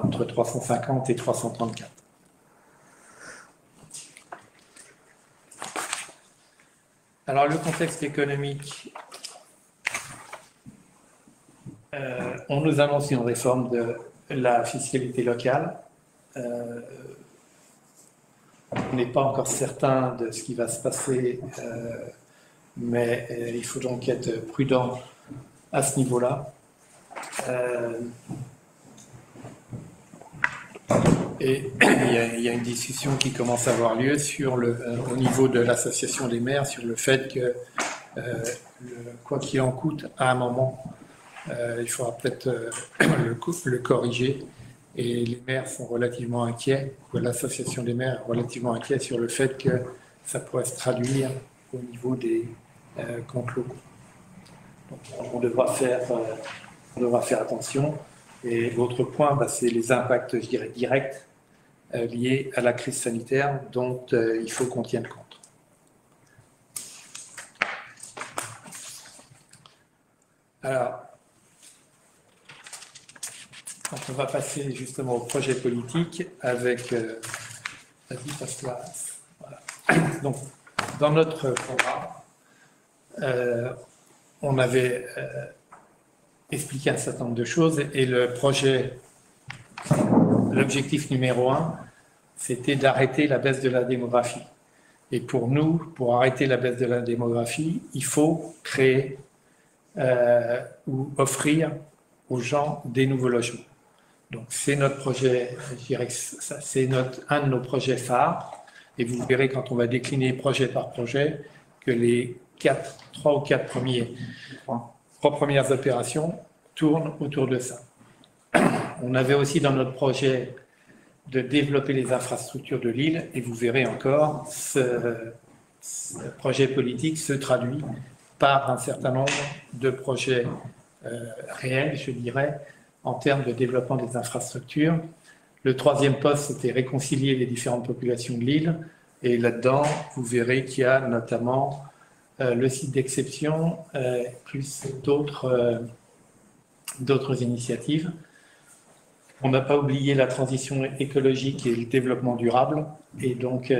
entre 350 et 334. Alors, le contexte économique On nous annonce une réforme de la fiscalité locale. On n'est pas encore certain de ce qui va se passer, mais il faut donc être prudent à ce niveau-là. Et il y a une discussion qui commence à avoir lieu au niveau de l'association des maires sur le fait que, quoi qu'il en coûte, à un moment, il faudra peut-être le corriger. Et les maires sont relativement inquiets, ou l'association des maires est relativement inquiet sur le fait que ça pourrait se traduire au niveau des comptes locaux. Donc, on devra faire attention. Et l'autre point, c'est les impacts, je dirais, directs liés à la crise sanitaire dont il faut qu'on tienne compte. Alors, on va passer justement au projet politique avec... Vas-y, passe-toi. Voilà. Donc, dans notre programme, on avait expliqué un certain nombre de choses et l'objectif numéro 1, c'était d'arrêter la baisse de la démographie. Et pour nous, pour arrêter la baisse de la démographie, il faut créer ou offrir aux gens des nouveaux logements. Donc c'est notre projet, je dirais que c'est un de nos projets phares. Et vous verrez quand on va décliner projet par projet que les 3 ou 4 premières opérations tournent autour de ça. On avait aussi dans notre projet de développer les infrastructures de l'île et vous verrez encore ce projet politique se traduit par un certain nombre de projets réels, je dirais, en termes de développement des infrastructures. Le troisième poste, c'était réconcilier les différentes populations de l'île. Et là-dedans, vous verrez qu'il y a notamment le site d'exception, plus d'autres initiatives. On n'a pas oublié la transition écologique et le développement durable. Et donc,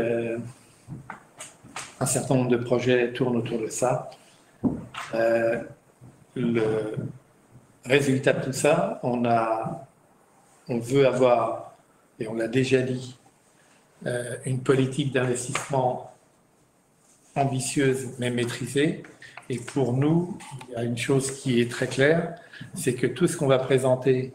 un certain nombre de projets tournent autour de ça. Le résultat de tout ça, on veut avoir, et on l'a déjà dit, une politique d'investissement ambitieuse mais maîtrisée. Et pour nous, il y a une chose qui est très claire, c'est que tout ce qu'on va présenter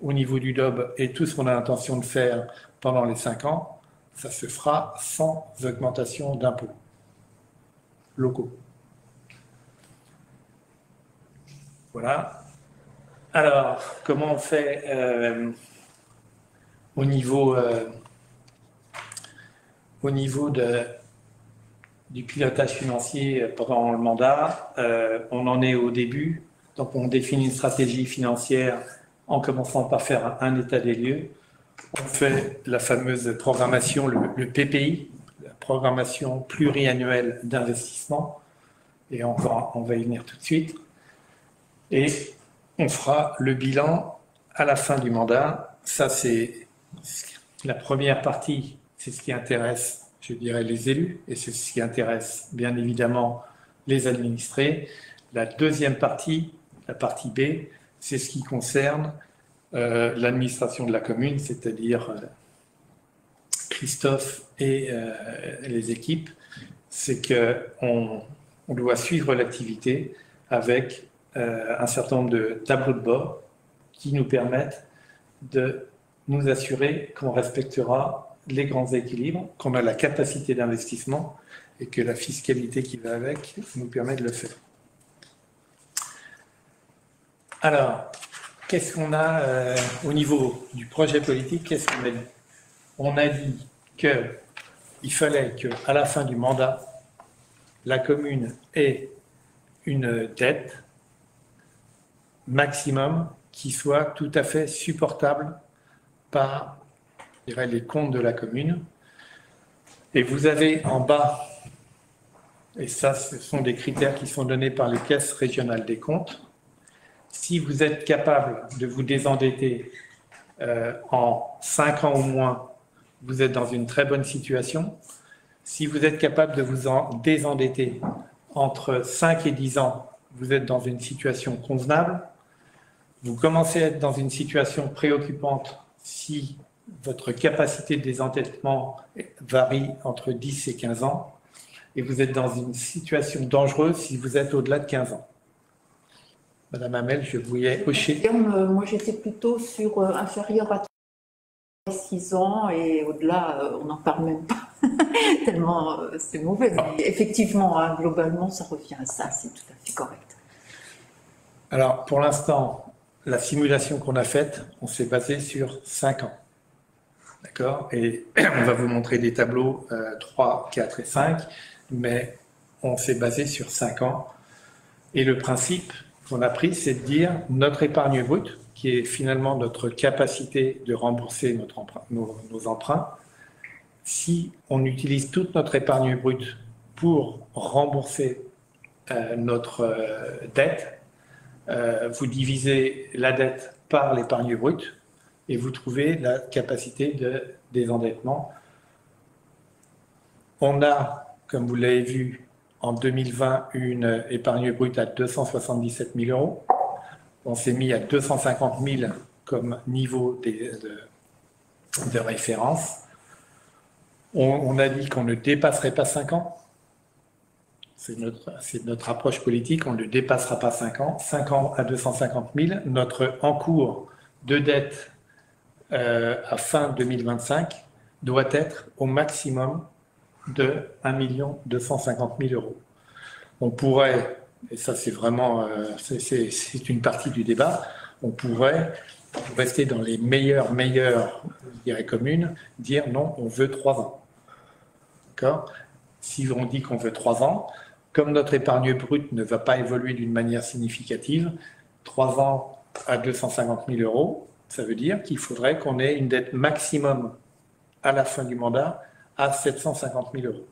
au niveau du DOB et tout ce qu'on a l'intention de faire pendant les 5 ans, ça se fera sans augmentation d'impôts locaux. Voilà. Alors, comment on fait au niveau du pilotage financier pendant le mandat? On en est au début, donc on définit une stratégie financière en commençant par faire un état des lieux. On fait la fameuse programmation, le PPI, la programmation pluriannuelle d'investissement, et on va y venir tout de suite. Et on fera le bilan à la fin du mandat. Ça, c'est la première partie, c'est ce qui intéresse, je dirais, les élus, et c'est ce qui intéresse bien évidemment les administrés. La deuxième partie, la partie B, c'est ce qui concerne l'administration de la commune, c'est-à-dire Christophe et les équipes. C'est qu'on doit suivre l'activité avec un certain nombre de tableaux de bord qui nous permettent de nous assurer qu'on respectera les grands équilibres, qu'on a la capacité d'investissement et que la fiscalité qui va avec nous permet de le faire. Alors, qu'est-ce qu'on a au niveau du projet politique? Qu'est-ce qu'on a dit? On a dit qu'il fallait qu'à la fin du mandat, la commune ait une dette maximum qui soit tout à fait supportable par, je dirais, les comptes de la commune. Et vous avez en bas, et ça, ce sont des critères qui sont donnés par les caisses régionales des comptes. Si vous êtes capable de vous désendetter en 5 ans au moins, vous êtes dans une très bonne situation. Si vous êtes capable de vous désendetter entre 5 et 10 ans, vous êtes dans une situation convenable. vous commencez à être dans une situation préoccupante si votre capacité de désendettement varie entre 10 et 15 ans, et vous êtes dans une situation dangereuse si vous êtes au-delà de 15 ans. Madame Hamel, je voulais hocher. Moi, j'étais plutôt sur inférieur à 6 ans et au-delà, on n'en parle même pas, tellement c'est mauvais. Mais effectivement, hein, globalement, ça revient à ça, c'est tout à fait correct. Alors, pour l'instant, la simulation qu'on a faite, on s'est basé sur 5 ans. D'accord? Et on va vous montrer des tableaux 3, 4 et 5, mais on s'est basé sur 5 ans. Et le principe qu'on a pris, c'est de dire notre épargne brute, qui est finalement notre capacité de rembourser nos emprunts, si on utilise toute notre épargne brute pour rembourser notre dette, vous divisez la dette par l'épargne brute et vous trouvez la capacité de désendettement. On a, comme vous l'avez vu, en 2020, une épargne brute à 277 000 euros. On s'est mis à 250 000 comme niveau de référence. On a dit qu'on ne dépasserait pas 5 ans. C'est notre approche politique, on ne dépassera pas 5 ans. 5 ans à 250 000. Notre encours de dette à fin 2025 doit être au maximum de 1 250 000 euros. On pourrait, et ça c'est vraiment c'est une partie du débat, on pourrait rester dans les meilleures, je dirais, communes, dire non, on veut 3 ans. D'accord? Si on dit qu'on veut 3 ans, comme notre épargne brute ne va pas évoluer d'une manière significative, 3 ans à 250 000 euros, ça veut dire qu'il faudrait qu'on ait une dette maximum à la fin du mandat à 750 000 euros.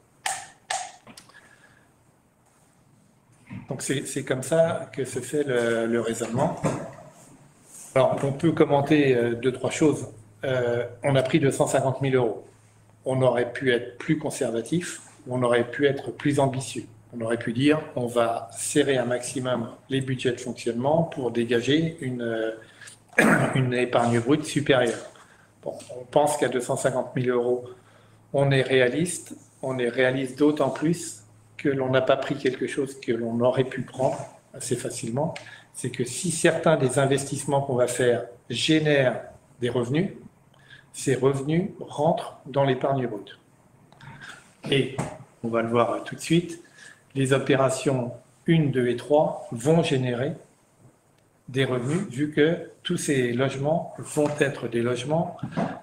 Donc c'est comme ça que se fait le raisonnement. Alors on peut commenter 2-3 choses. On a pris 250 000 euros. On aurait pu être plus conservatif, on aurait pu être plus ambitieux. On aurait pu dire on va serrer un maximum les budgets de fonctionnement pour dégager une épargne brute supérieure. Bon, on pense qu'à 250 000 euros, on est réaliste d'autant plus que l'on n'a pas pris quelque chose que l'on aurait pu prendre assez facilement. C'est que si certains des investissements qu'on va faire génèrent des revenus, ces revenus rentrent dans l'épargne brute. Et, on va le voir tout de suite, les opérations 1, 2 et 3 vont générer des revenus, vu que tous ces logements vont être des logements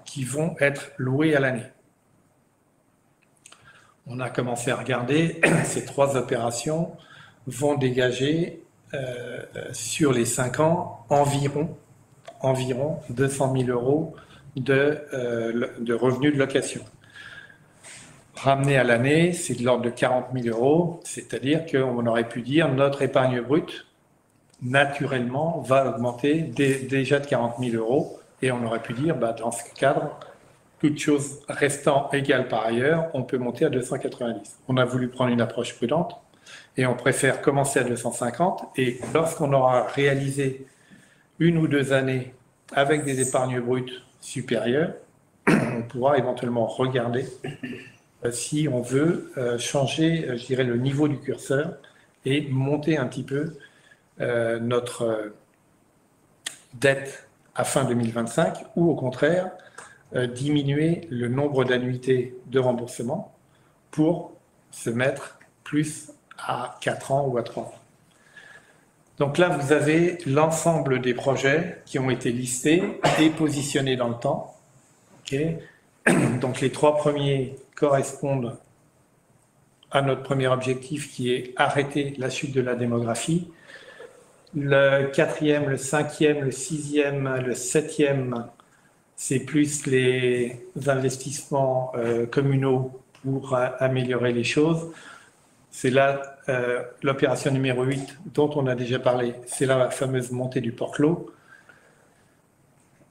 qui vont être loués à l'année. On a commencé à regarder, ces 3 opérations vont dégager sur les 5 ans environ 200 000 euros de revenus de location. Ramené à l'année, c'est de l'ordre de 40 000 euros, c'est-à-dire qu'on aurait pu dire notre épargne brute, naturellement, va augmenter déjà de 40 000 euros, et on aurait pu dire, dans ce cadre, toutes choses restant égales par ailleurs, on peut monter à 290. On a voulu prendre une approche prudente, et on préfère commencer à 250, et lorsqu'on aura réalisé 1 ou 2 années avec des épargnes brutes supérieures, on pourra éventuellement regarder si on veut changer, je dirais, le niveau du curseur et monter un petit peu notre dette à fin 2025, ou au contraire, diminuer le nombre d'annuités de remboursement pour se mettre plus à 4 ans ou à 3 ans. Donc là, vous avez l'ensemble des projets qui ont été listés et positionnés dans le temps. Okay. Donc les 3 premiers correspondent à notre premier objectif qui est arrêter la chute de la démographie. Le 4e, le 5e, le 6e, le 7e, c'est plus les investissements communaux pour améliorer les choses. C'est là l'opération numéro 8 dont on a déjà parlé, c'est la fameuse montée du port clos.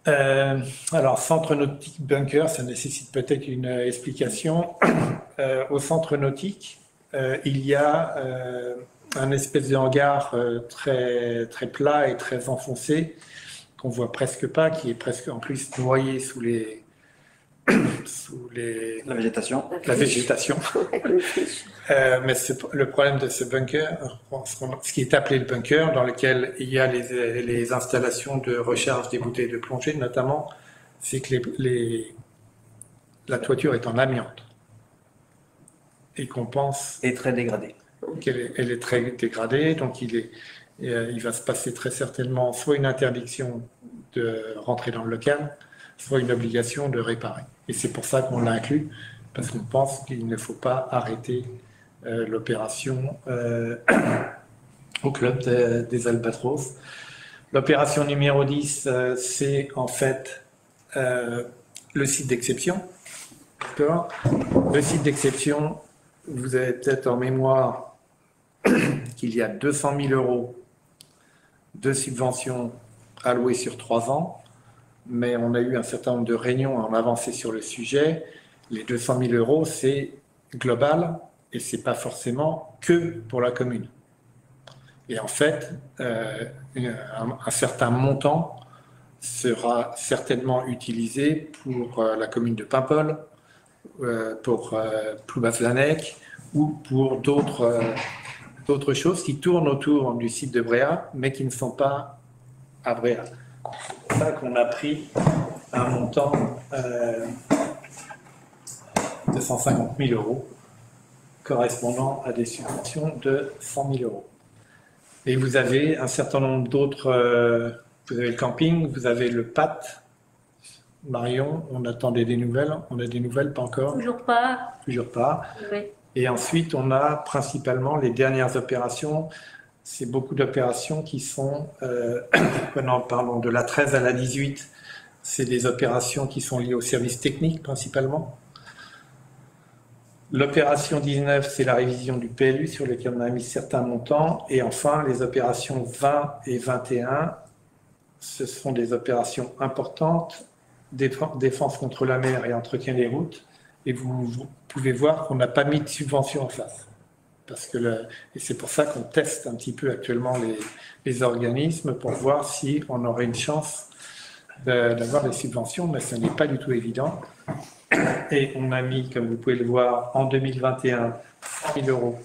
Alors, centre nautique bunker, ça nécessite peut-être une explication. Au centre nautique, il y a un espèce de hangar très, très plat et très enfoncé, qu'on voit presque pas, qui est presque en plus noyé sous les, La végétation. la végétation. Mais le problème de ce bunker, ce qui est appelé le bunker, dans lequel il y a les installations de recharge des bouteilles de plongée notamment, c'est que la toiture est en amiante. Et qu'on pense Et très dégradée. qu'elle est très dégradée, donc il va se passer très certainement soit une interdiction de rentrer dans le local, soit une obligation de réparer. Et c'est pour ça qu'on l'a inclus, parce qu'on pense qu'il ne faut pas arrêter l'opération au club des Albatros. L'opération numéro 10, c'est en fait le site d'exception. D'accord ? Le site d'exception, vous avez peut-être en mémoire qu'il y a 200 000 € de subventions allouées sur 3 ans, mais on a eu un certain nombre de réunions en avancé sur le sujet. Les 200 000 €, c'est global et c'est pas forcément que pour la commune. Et en fait, un certain montant sera certainement utilisé pour la commune de Paimpol, pour Ploubazlanec ou pour d'autres choses qui tournent autour du site de Bréa, mais qui ne sont pas à Bréa. C'est pour ça qu'on a pris un montant de 150 000 € correspondant à des subventions de 100 000 €. Et vous avez un certain nombre d'autres, vous avez le camping, vous avez le PAT. Marion, on attendait des nouvelles, on a des nouvelles, pas encore? Toujours pas. Toujours pas. Oui. Et ensuite, on a principalement les dernières opérations. C'est beaucoup d'opérations qui sont, pardon, de la 13 à la 18, c'est des opérations qui sont liées aux services techniques principalement. L'opération 19, c'est la révision du PLU sur lequel on a mis certains montants. Et enfin, les opérations 20 et 21, ce sont des opérations importantes, défense contre la mer et entretien des routes. Et vous pouvez voir qu'on n'a pas mis de subvention en face. Et c'est pour ça qu'on teste un petit peu actuellement les organismes pour voir si on aurait une chance d'avoir des subventions, mais ce n'est pas du tout évident. Et on a mis, comme vous pouvez le voir, en 2021, 100 000 €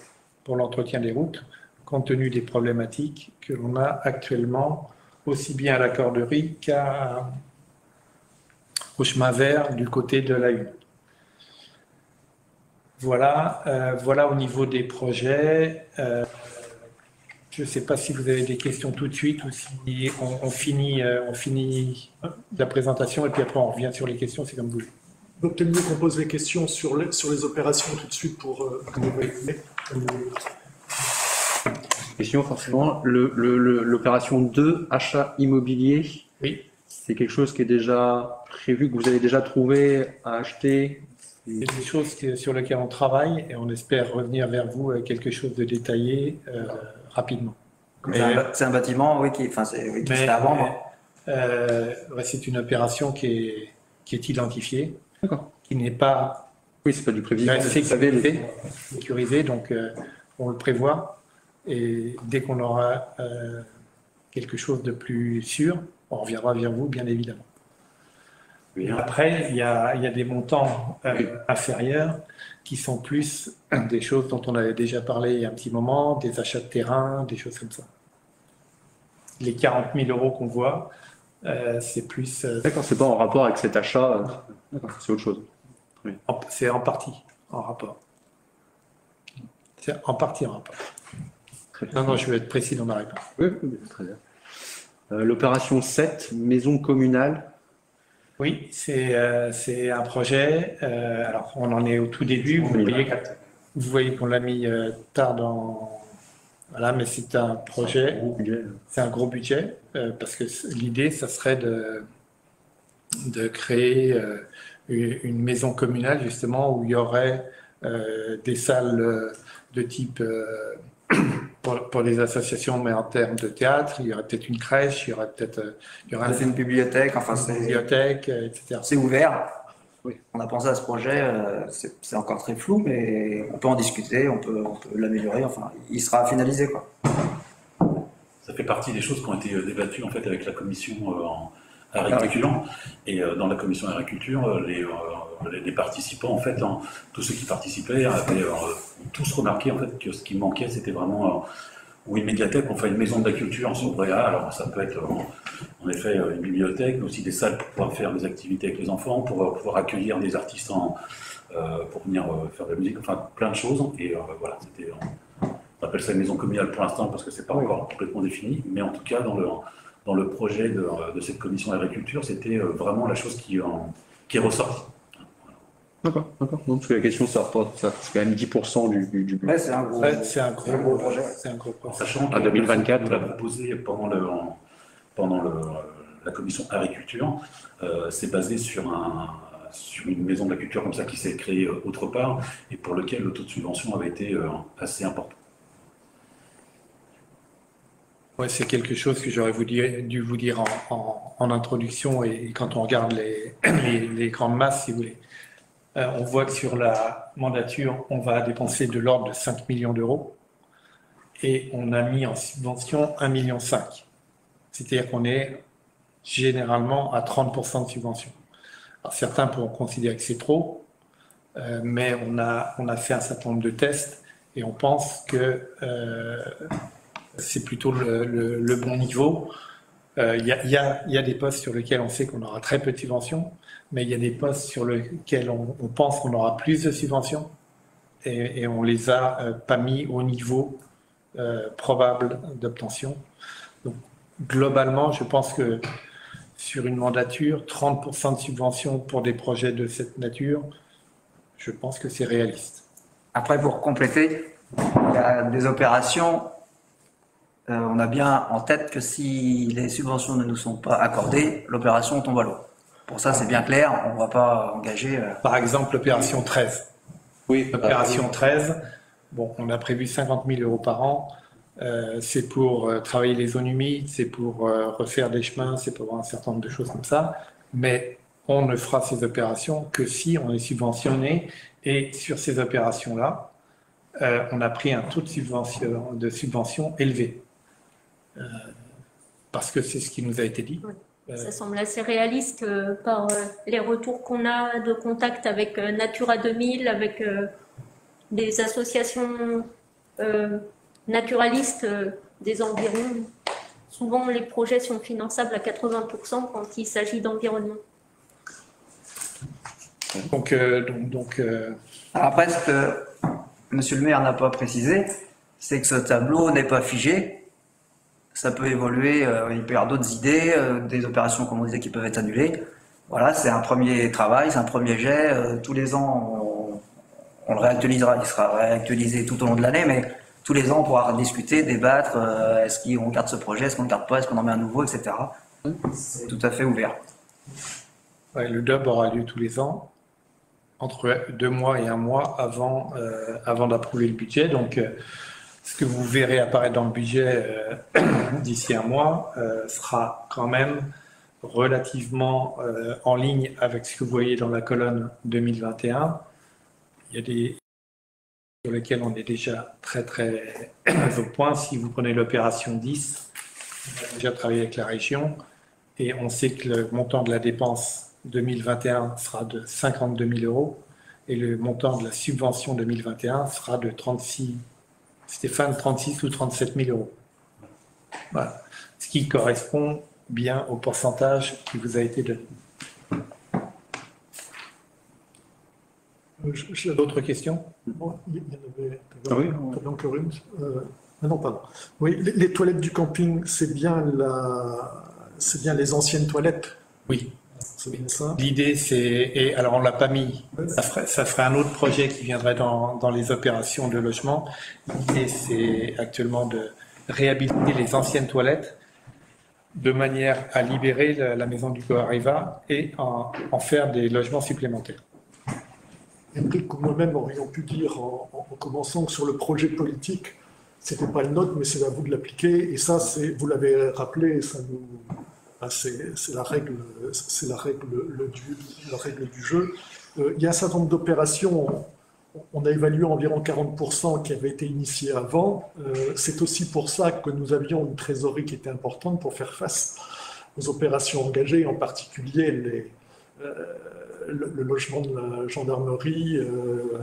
pour l'entretien des routes, compte tenu des problématiques que l'on a actuellement, aussi bien à la Corderie qu'au chemin vert du côté de la Une. Voilà, voilà au niveau des projets. Je ne sais pas si vous avez des questions tout de suite ou si on finit la présentation et puis après on revient sur les questions, c'est comme vous voulez. Donc, peut-être mieux qu'on pose les questions sur les opérations tout de suite pour Question, forcément. L'opération 2, achat immobilier, Oui. c'est quelque chose qui est déjà prévu, que vous avez déjà trouvé à acheter? C'est des choses sur lesquelles on travaille et on espère revenir vers vous avec quelque chose de détaillé rapidement. C'est un bâtiment, oui, qui serait à vendre. Ouais, c'est une opération qui est identifiée, qui n'est pas Oui, c'est pas du prévisionnel. sécurisée, donc on le prévoit. Et dès qu'on aura quelque chose de plus sûr, on reviendra vers vous, bien évidemment. Après, il y a des montants inférieurs qui sont plus des choses dont on avait déjà parlé il y a un petit moment, des achats de terrain, des choses comme ça. Les 40 000 € qu'on voit, c'est plus... D'accord, c'est pas en rapport avec cet achat. D'accord, c'est autre chose. C'est en partie en rapport. C'est en partie en rapport. Non, je vais être précis dans ma réponse. Oui, très bien. L'opération 7, maison communale. Oui, c'est un projet. Alors, on en est au tout début. Vous voyez qu'on l'a mis tard dans... Voilà, mais c'est un projet. C'est un gros budget parce que l'idée, ça serait de créer une maison communale, justement, où il y aurait des salles de type... pour les associations, mais en termes de théâtre, il y aurait peut-être une crèche, il y aurait C'est une bibliothèque, enfin une bibliothèque, etc. c'est ouvert. Oui. On a pensé à ce projet, c'est encore très flou, mais on peut en discuter, on peut l'améliorer, enfin, il sera finalisé, quoi. Ça fait partie des choses qui ont été débattues en fait avec la commission en agriculture. Et dans la commission agriculture, les participants, en fait, tous ceux qui participaient avaient tous remarqué en fait que ce qui manquait, c'était vraiment ou une médiathèque, enfin une maison de la culture sur Bréa. Alors ça peut être en effet une bibliothèque, mais aussi des salles pour pouvoir faire des activités avec les enfants, pour pouvoir accueillir des artistes pour venir faire de la musique, enfin plein de choses. Et voilà, c'était. On appelle ça une maison communale pour l'instant parce que c'est pas encore complètement défini, mais en tout cas dans le projet de cette commission agriculture, c'était vraiment la chose qui est ressortie. D'accord. Non, parce que la question, ça représente quand même 10% du Ouais, c'est un gros, C'est un gros projet. C'est un gros projet. Sachant À 2024, on l'a proposé pendant la commission agriculture, c'est basé sur une maison de la culture comme ça qui s'est créée autre part et pour lequel le taux de subvention avait été assez important. Ouais, c'est quelque chose que j'aurais dû vous dire en introduction et quand on regarde les grandes masses, si vous voulez. On voit que sur la mandature, on va dépenser de l'ordre de 5 millions d'euros et on a mis en subvention 1,5 million. C'est-à-dire qu'on est généralement à 30% de subvention. Alors, certains pourront considérer que c'est trop, mais on a fait un certain nombre de tests et on pense que c'est plutôt le bon niveau. Il y a des postes sur lesquels on sait qu'on aura très peu de subventions, mais il y a des postes sur lesquels on pense qu'on aura plus de subventions et on les a pas mis au niveau probable d'obtention. Donc, globalement, je pense que sur une mandature, 30% de subventions pour des projets de cette nature, je pense que c'est réaliste. Après, pour compléter, il y a des opérations, on a bien en tête que si les subventions ne nous sont pas accordées, l'opération tombe à l'eau. Pour ça, c'est bien clair, on ne va pas engager... Par exemple, l'opération 13. Oui, Opération 13, bon, on a prévu 50 000 euros par an. C'est pour travailler les zones humides, c'est pour refaire des chemins, c'est pour un certain nombre de choses comme ça. Mais on ne fera ces opérations que si on est subventionné. Et sur ces opérations-là, on a pris un taux de subvention élevé. Parce que c'est ce qui nous a été dit. Ça semble assez réaliste par les retours qu'on a de contact avec Natura 2000, avec des associations naturalistes des environs. Souvent, les projets sont finançables à 80% quand il s'agit d'environnement. Après, ce que Monsieur le maire n'a pas précisé, c'est que ce tableau n'est pas figé. Ça peut évoluer, il peut y avoir d'autres idées, des opérations, comme on disait, qui peuvent être annulées. Voilà, c'est un premier travail, c'est un premier jet. Tous les ans, on le réactualisera. Il sera réactualisé tout au long de l'année, mais tous les ans, on pourra discuter, débattre. Est-ce qu'on garde ce projet, est-ce qu'on ne garde pas, est-ce qu'on en met un nouveau, etc. C'est tout à fait ouvert. Ouais, le DOB aura lieu tous les ans, entre 2 mois et 1 mois avant d'approuver le budget. Donc, ce que vous verrez apparaître dans le budget d'ici 1 mois sera quand même relativement en ligne avec ce que vous voyez dans la colonne 2021. Il y a des sur lesquels on est déjà très au point. Si vous prenez l'opération 10, on a déjà travaillé avec la région et on sait que le montant de la dépense 2021 sera de 52 000 euros et le montant de la subvention 2021 sera de 36 ou 37 000 euros. Voilà. Ce qui correspond bien au pourcentage qui vous a été donné. D'autres questions? Bon, il y en avait encore une. Non, pardon. Oui, les toilettes du camping, c'est bien les anciennes toilettes? Oui. C'est bien ça? L'idée, et alors on ne l'a pas mis, ça ferait un autre projet qui viendrait dans les opérations de logement. L'idée, c'est actuellement de réhabiliter les anciennes toilettes de manière à libérer la maison du Go-Arriva et en faire des logements supplémentaires. Henrik ou moi-même aurions pu dire en commençant que sur le projet politique, ce n'était pas le nôtre, mais c'est à vous de l'appliquer. Et ça, vous l'avez rappelé, ça nous... C'est la règle du jeu. Il y a un certain nombre d'opérations, on a évalué environ 40% qui avaient été initiées avant. C'est aussi pour ça que nous avions une trésorerie qui était importante pour faire face aux opérations engagées, en particulier le logement de la gendarmerie, le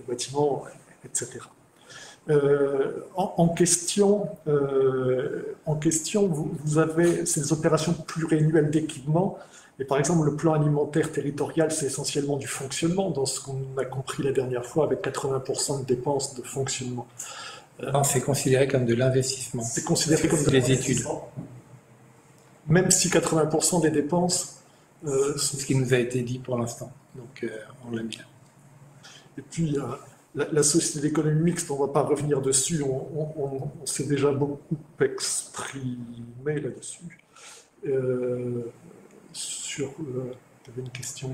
bâtiment, etc. En question, vous avez ces opérations pluriannuelles d'équipement. Et par exemple, le plan alimentaire territorial, c'est essentiellement du fonctionnement, dans ce qu'on a compris la dernière fois, avec 80% de dépenses de fonctionnement. Non, c'est considéré comme de l'investissement. C'est considéré comme de les études. Même si 80% des dépenses C'est ce qui nous a été dit pour l'instant. Donc, on l'a mis là. Et puis, la société d'économie mixte, on ne va pas revenir dessus, on s'est déjà beaucoup exprimé là-dessus. Tu avais une question?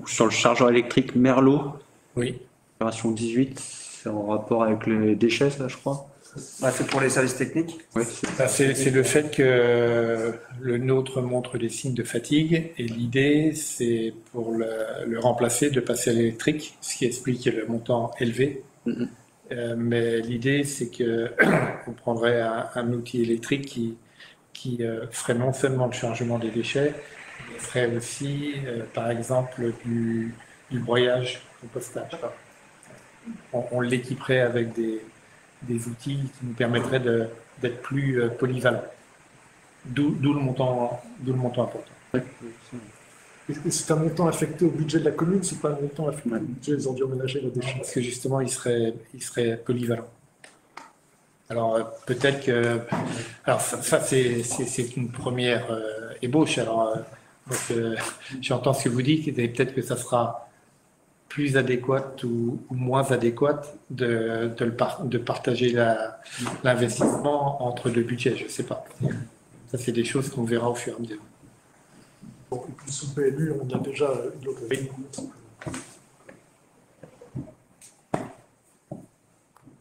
Sur le chargeur électrique Merlot, Oui. opération 18, c'est en rapport avec les déchets, ça, je crois. Ouais, c'est pour les services techniques. Oui, C'est le fait que le nôtre montre des signes de fatigue et l'idée, c'est pour le remplacer, de passer à l'électrique, ce qui explique le montant élevé. Mais l'idée, c'est qu'on prendrait un outil électrique qui ferait non seulement le chargement des déchets, mais ferait aussi, par exemple, du broyage, compostage. On l'équiperait avec des outils qui nous permettraient d'être plus polyvalents. D'où le montant important. Et c'est un montant affecté au budget de la commune, c'est pas un montant affecté au budget des ordures ménagères et des déchets. Parce que justement, il serait polyvalent. Alors peut-être que... Alors ça c'est une première ébauche. Alors j'entends ce que vous dites, et peut-être que ça sera plus adéquate ou moins adéquate de partager l'investissement entre deux budgets, je ne sais pas. Ça, c'est des choses qu'on verra au fur et à mesure. Bon, et puis sous PLU, on a déjà eu l'occasion.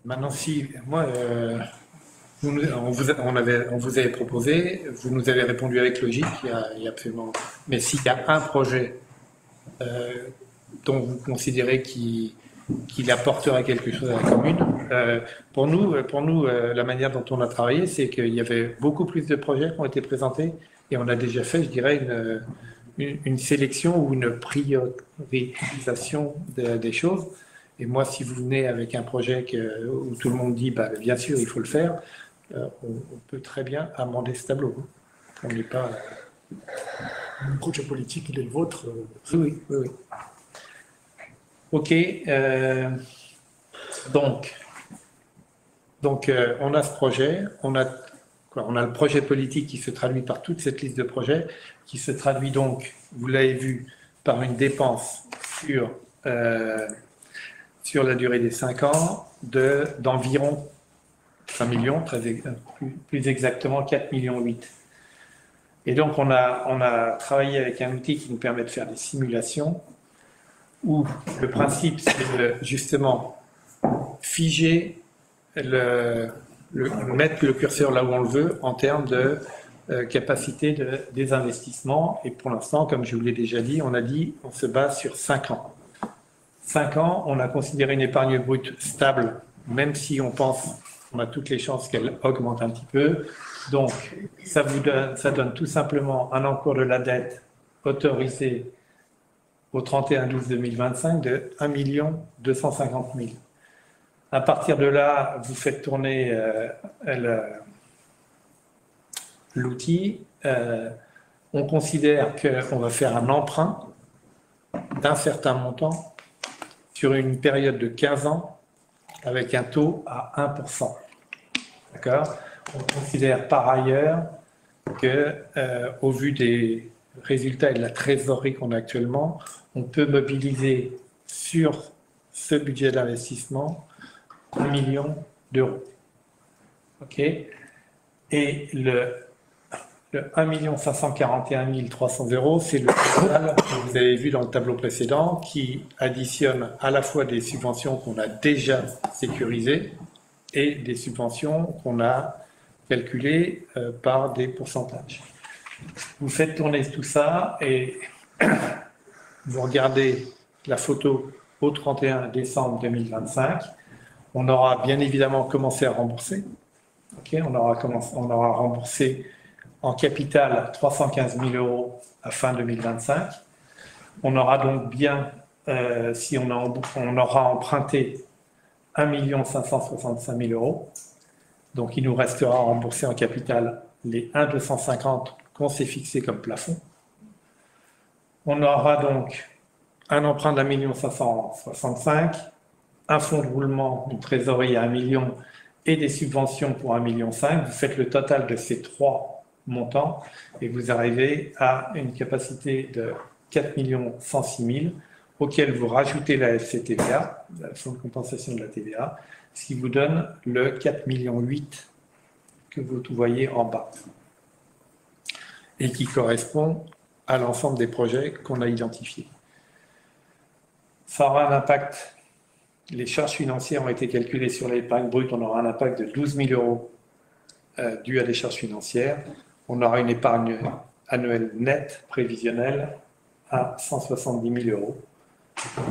Maintenant, si moi, on vous avait proposé, vous nous avez répondu avec logique, il y a absolument... Mais s'il y a un projet dont vous considérez qu'il apporterait quelque chose à la commune. Pour nous, la manière dont on a travaillé, c'est qu'il y avait beaucoup plus de projets qui ont été présentés et on a déjà fait, je dirais, une sélection ou une priorisation des choses. Et moi, si vous venez avec un projet où tout le monde dit, bah, bien sûr, il faut le faire, on peut très bien amender ce tableau. On n'est pas... Le projet politique, il est le vôtre. Oui. Ok, donc on a ce projet, on a le projet politique qui se traduit par toute cette liste de projets, qui se traduit donc, vous l'avez vu, par une dépense sur la durée des 5 ans d'environ 5 millions, plus exactement 4,8 millions. Et donc on a travaillé avec un outil qui nous permet de faire des simulations, où le principe, c'est de justement figer, mettre le curseur là où on le veut en termes de capacité des investissements. Et pour l'instant, comme je vous l'ai déjà dit, on se base sur 5 ans. 5 ans, on a considéré une épargne brute stable, même si on a toutes les chances qu'elle augmente un petit peu. Donc, ça donne tout simplement un encours de la dette autorisé au 31/12/2025 de 1 250 000. À partir de là, vous faites tourner l'outil. On considère qu'on va faire un emprunt d'un certain montant sur une période de 15 ans avec un taux à 1%. D'accord ? On considère par ailleurs que, au vu des résultats et de la trésorerie qu'on a actuellement, on peut mobiliser sur ce budget d'investissement 1 million d'euros. OK ? Et le 1 541 300 euros, c'est le total que vous avez vu dans le tableau précédent qui additionne à la fois des subventions qu'on a déjà sécurisées et des subventions qu'on a calculées par des pourcentages. Vous faites tourner tout ça et vous regardez la photo au 31 décembre 2025. On aura bien évidemment commencé à rembourser. Okay, on aura remboursé en capital 315 000 euros à fin 2025. On aura donc bien, si on aura emprunté 1 565 000 euros. Donc il nous restera à rembourser en capital les 1,250 qu'on s'est fixé comme plafond. On aura donc un emprunt d'1 565 000, un fonds de roulement, une trésorerie à 1 million et des subventions pour 1,5 million. Vous faites le total de ces trois montants et vous arrivez à une capacité de 4 106 000 auquel vous rajoutez la FCTVA, la fonds de compensation de la TVA, ce qui vous donne le 4,8 millions que vous voyez en bas et qui correspond à l'ensemble des projets qu'on a identifiés. Ça aura un impact, les charges financières ont été calculées sur l'épargne brute, on aura un impact de 12 000 euros dû à des charges financières. On aura une épargne annuelle nette prévisionnelle à 170 000 euros.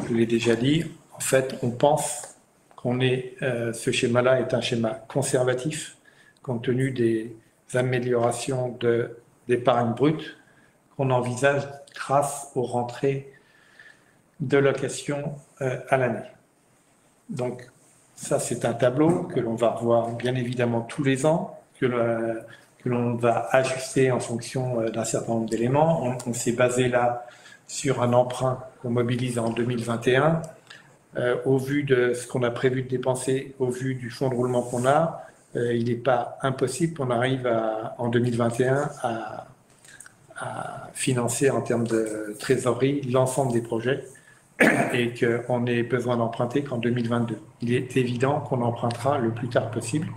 Je l'ai déjà dit, en fait, on pense ce schéma-là est un schéma conservatif, compte tenu des améliorations d'épargne brute qu'on envisage grâce aux rentrées de location à l'année. Donc, ça, c'est un tableau que l'on va revoir bien évidemment tous les ans, que l'on va ajuster en fonction d'un certain nombre d'éléments. On s'est basé là sur un emprunt qu'on mobilise en 2021. Au vu de ce qu'on a prévu de dépenser, au vu du fonds de roulement qu'on a, il n'est pas impossible qu'on arrive en 2021 à financer en termes de trésorerie l'ensemble des projets et qu'on ait besoin d'emprunter qu'en 2022. Il est évident qu'on empruntera le plus tard possible,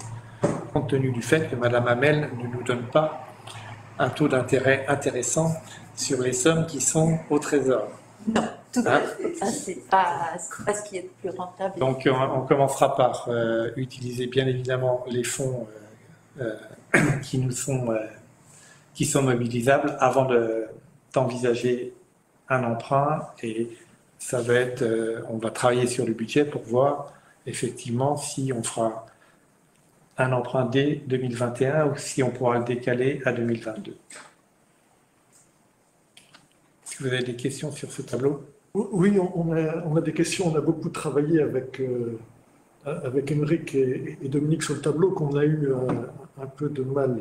compte tenu du fait que Mme Hamel ne nous donne pas un taux d'intérêt intéressant sur les sommes qui sont au Trésor. Non, tout à fait. C'est pas ce qui est le plus rentable. Donc on commencera par utiliser bien évidemment les fonds qui sont mobilisables avant d'envisager un emprunt, et ça va être, on va travailler sur le budget pour voir effectivement si on fera un emprunt dès 2021 ou si on pourra le décaler à 2022. Est-ce que vous avez des questions sur ce tableau? Oui, on a des questions. On a beaucoup travaillé avec Émeric et Dominique sur le tableau qu'on a eu un peu de mal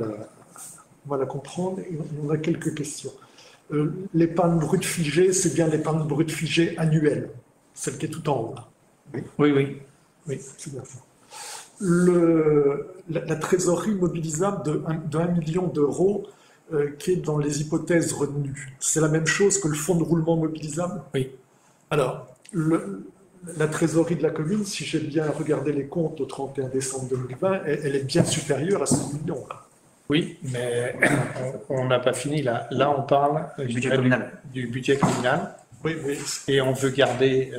à comprendre. Et on a quelques questions. L'épargne brute figée, c'est bien l'épargne brute figée annuelle, celle qui est tout en haut là. Oui. C'est bien ça. La trésorerie mobilisable de 1 million d'euros qui est dans les hypothèses retenues, c'est la même chose que le fonds de roulement mobilisable? Oui. Alors, la trésorerie de la commune, si j'ai bien regardé les comptes au 31 décembre 2020, elle est bien supérieure à 100 millions. Oui, mais on n'a pas fini là. Là, on parle du budget communal. Oui. Et on veut garder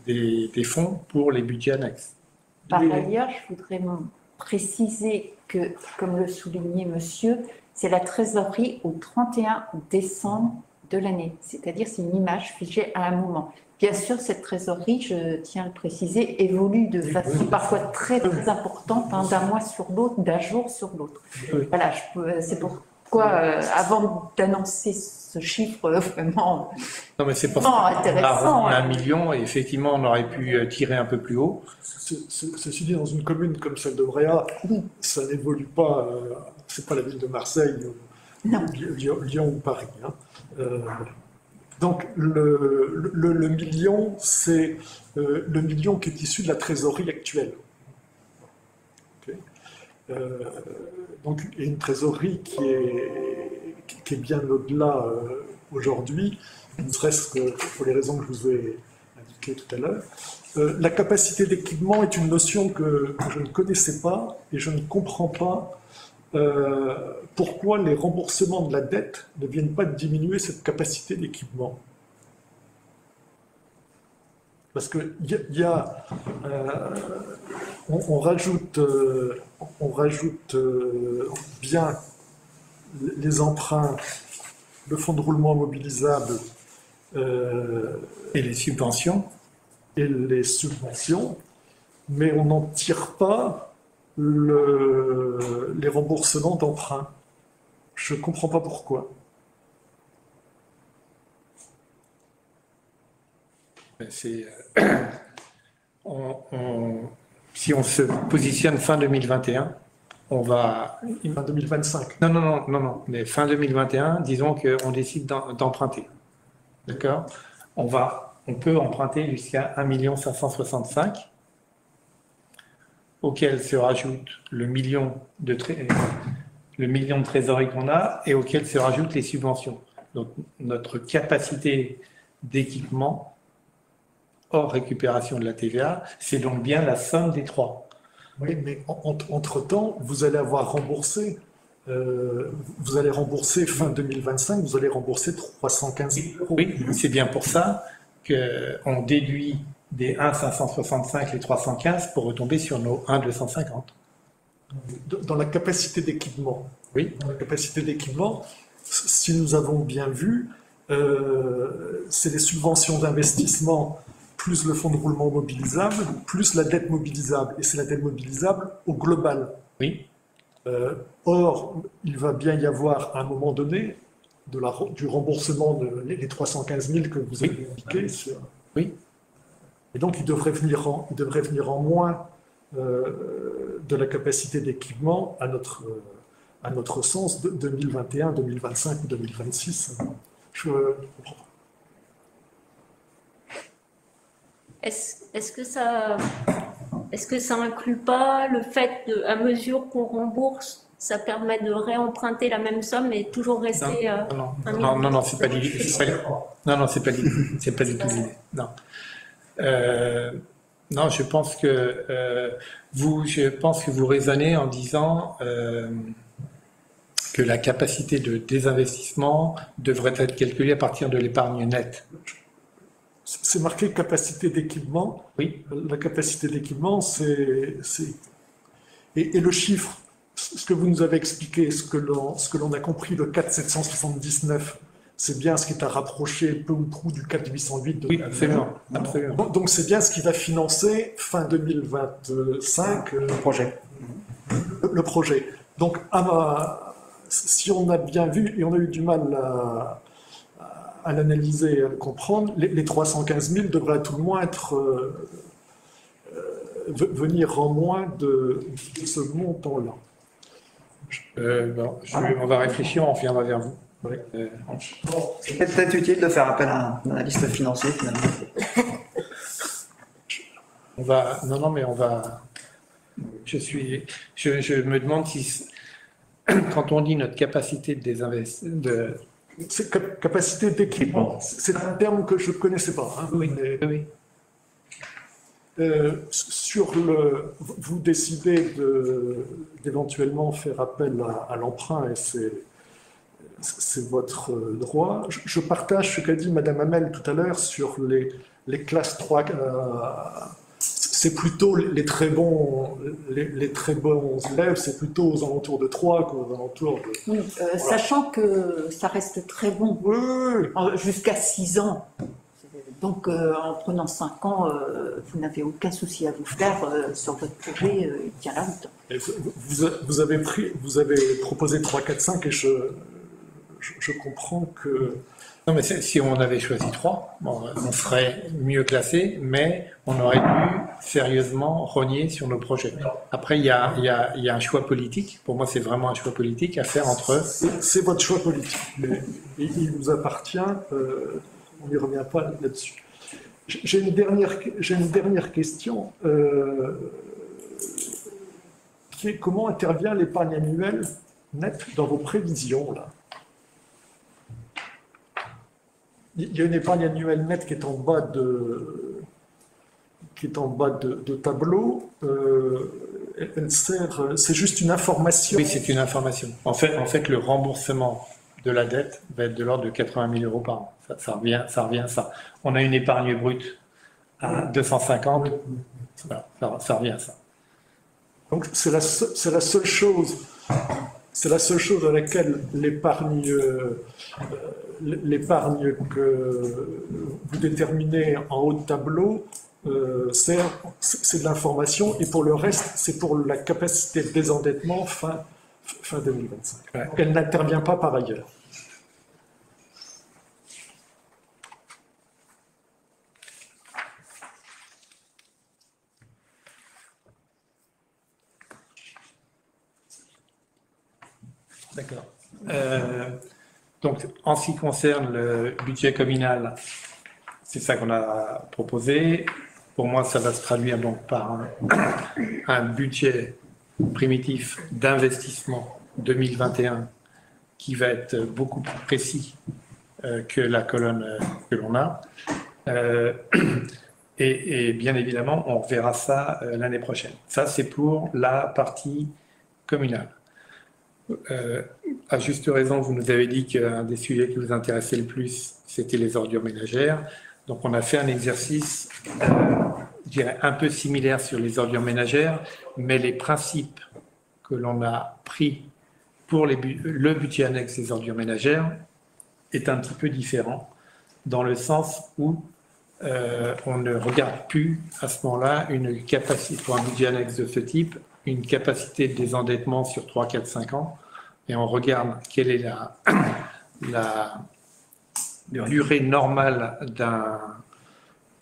des fonds pour les budgets annexes. Par ailleurs, je voudrais préciser que, comme le soulignait monsieur, c'est la trésorerie au 31 décembre de l'année. C'est-à-dire, c'est une image figée à un moment. Bien sûr, cette trésorerie, je tiens à le préciser, évolue de façon parfois très, très importante, d'un mois sur l'autre, d'un jour sur l'autre. Voilà, c'est pourquoi, avant d'annoncer ce chiffre vraiment non, mais c'est pour ça intéressant. On a 1 million et effectivement, on aurait pu tirer un peu plus haut. Ceci dit, dans une commune comme celle de Bréa, ça n'évolue pas, c'est pas la ville de Marseille, Lyon ou Paris. Donc, le million, c'est le million qui est issu de la trésorerie actuelle. Okay. Donc, il y a une trésorerie qui est bien au-delà aujourd'hui, ne serait-ce que pour les raisons que je vous ai indiquées tout à l'heure. La capacité d'équipement est une notion que je ne connaissais pas et je ne comprends pas pourquoi les remboursements de la dette ne viennent pas diminuer cette capacité d'équipement. Parce que on rajoute bien les emprunts, le fonds de roulement mobilisable Et les subventions? Et les subventions, mais on n'en tire pas les remboursements d'emprunt. Je ne comprends pas pourquoi. C'est, si on se positionne fin 2021, on va... Fin 2025. Non, mais fin 2021, disons qu'on décide d'emprunter. D'accord? On peut emprunter jusqu'à 1 565 000, auquel se rajoute le million de trésorerie qu'on a et auquel se rajoutent les subventions. Donc notre capacité d'équipement hors récupération de la TVA, c'est donc bien la somme des trois. Oui, mais entre-temps, vous allez avoir remboursé, vous allez rembourser fin 2025, vous allez rembourser 315 000 euros. Oui, c'est bien pour ça qu'on déduit des 1,565 les 315 pour retomber sur nos 1,250. Dans la capacité d'équipement. Oui. Dans la capacité d'équipement, si nous avons bien vu, c'est les subventions d'investissement plus le fonds de roulement mobilisable, plus la dette mobilisable. Et c'est la dette mobilisable au global. Oui. Or, il va bien y avoir à un moment donné du remboursement des 315 000 que vous avez indiqué. Oui. Et donc, il devrait venir en moins de la capacité d'équipement à notre sens de 2021, 2025 ou 2026. Je comprends pas. Est-ce que ça inclut pas le fait à mesure qu'on rembourse, ça permet de réemprunter la même somme et toujours rester non, c'est pas l'idée. Non, c'est pas l'idée. C'est pas du tout l'idée. Non. Non, je pense que vous raisonnez en disant que la capacité de désinvestissement devrait être calculée à partir de l'épargne nette. C'est marqué capacité d'équipement. Oui. La capacité d'équipement, c'est... Et le chiffre, ce que vous nous avez expliqué, ce que l'on a compris, le 4,779, c'est bien ce qui est à rapprocher peu ou prou du 4,808. Oui, absolument. Donc c'est bien ce qui va financer fin 2025 le projet. Donc si on a bien vu, et on a eu du mal à l'analyser et à le comprendre, les 315 000 devraient à tout le moins venir en moins de ce montant-là. On va réfléchir, on reviendra vers vous. Oui. C'est peut-être utile de faire appel à un analyste financier finalement. Je me demande si, quand on dit notre capacité de désinvestir, C'est capacité d'équipement. C'est un terme que je ne connaissais pas. Hein, oui. Vous décidez d'éventuellement faire appel à l'emprunt et c'est votre droit. Je partage ce qu'a dit Madame Hamel tout à l'heure sur les classes 3. C'est plutôt les très bons élèves, c'est plutôt aux alentours de 3 qu'aux alentours de... Oui, voilà. Sachant que ça reste très bon, jusqu'à 6 ans. Donc en prenant 5 ans, vous n'avez aucun souci à vous faire sur votre projet, il tient la route. Et vous avez proposé 3, 4, 5 et je comprends que... Non, mais si on avait choisi 3, on serait mieux classé, mais on aurait dû sérieusement rogner sur nos projets. Après, il y a un choix politique. Pour moi, c'est vraiment un choix politique à faire entre... C'est votre choix politique, mais il vous appartient, on n'y revient pas là-dessus. J'ai une dernière question, qui est comment intervient l'épargne annuelle nette dans vos prévisions, là? Il y a une épargne annuelle nette qui est en bas de tableau. Elle sert, c'est juste une information. Oui, c'est une information. En fait, le remboursement de la dette va être de l'ordre de 80 000 euros par an. Ça revient à ça. On a une épargne brute à 250. Voilà, ça revient à ça. Donc c'est la seule chose à laquelle l'épargne l'épargne que vous déterminez en haut de tableau, c'est de l'information, et pour le reste, c'est pour la capacité de désendettement fin 2025. Ouais. Elle n'intervient pas par ailleurs. D'accord. Donc, en ce qui concerne le budget communal, c'est ça qu'on a proposé. Pour moi, ça va se traduire donc par un budget primitif d'investissement 2021 qui va être beaucoup plus précis que la colonne que l'on a. Et bien évidemment, on verra ça l'année prochaine. Ça, c'est pour la partie communale. À juste raison, vous nous avez dit qu'un des sujets qui vous intéressait le plus, c'était les ordures ménagères. Donc, on a fait un exercice, je dirais, un peu similaire sur les ordures ménagères, mais les principes que l'on a pris pour le budget annexe des ordures ménagères est un petit peu différent, dans le sens où on ne regarde plus à ce moment-là une capacité, pour un budget annexe de ce type, une capacité de désendettement sur 3, 4, 5 ans, et on regarde quelle est la durée normale d'un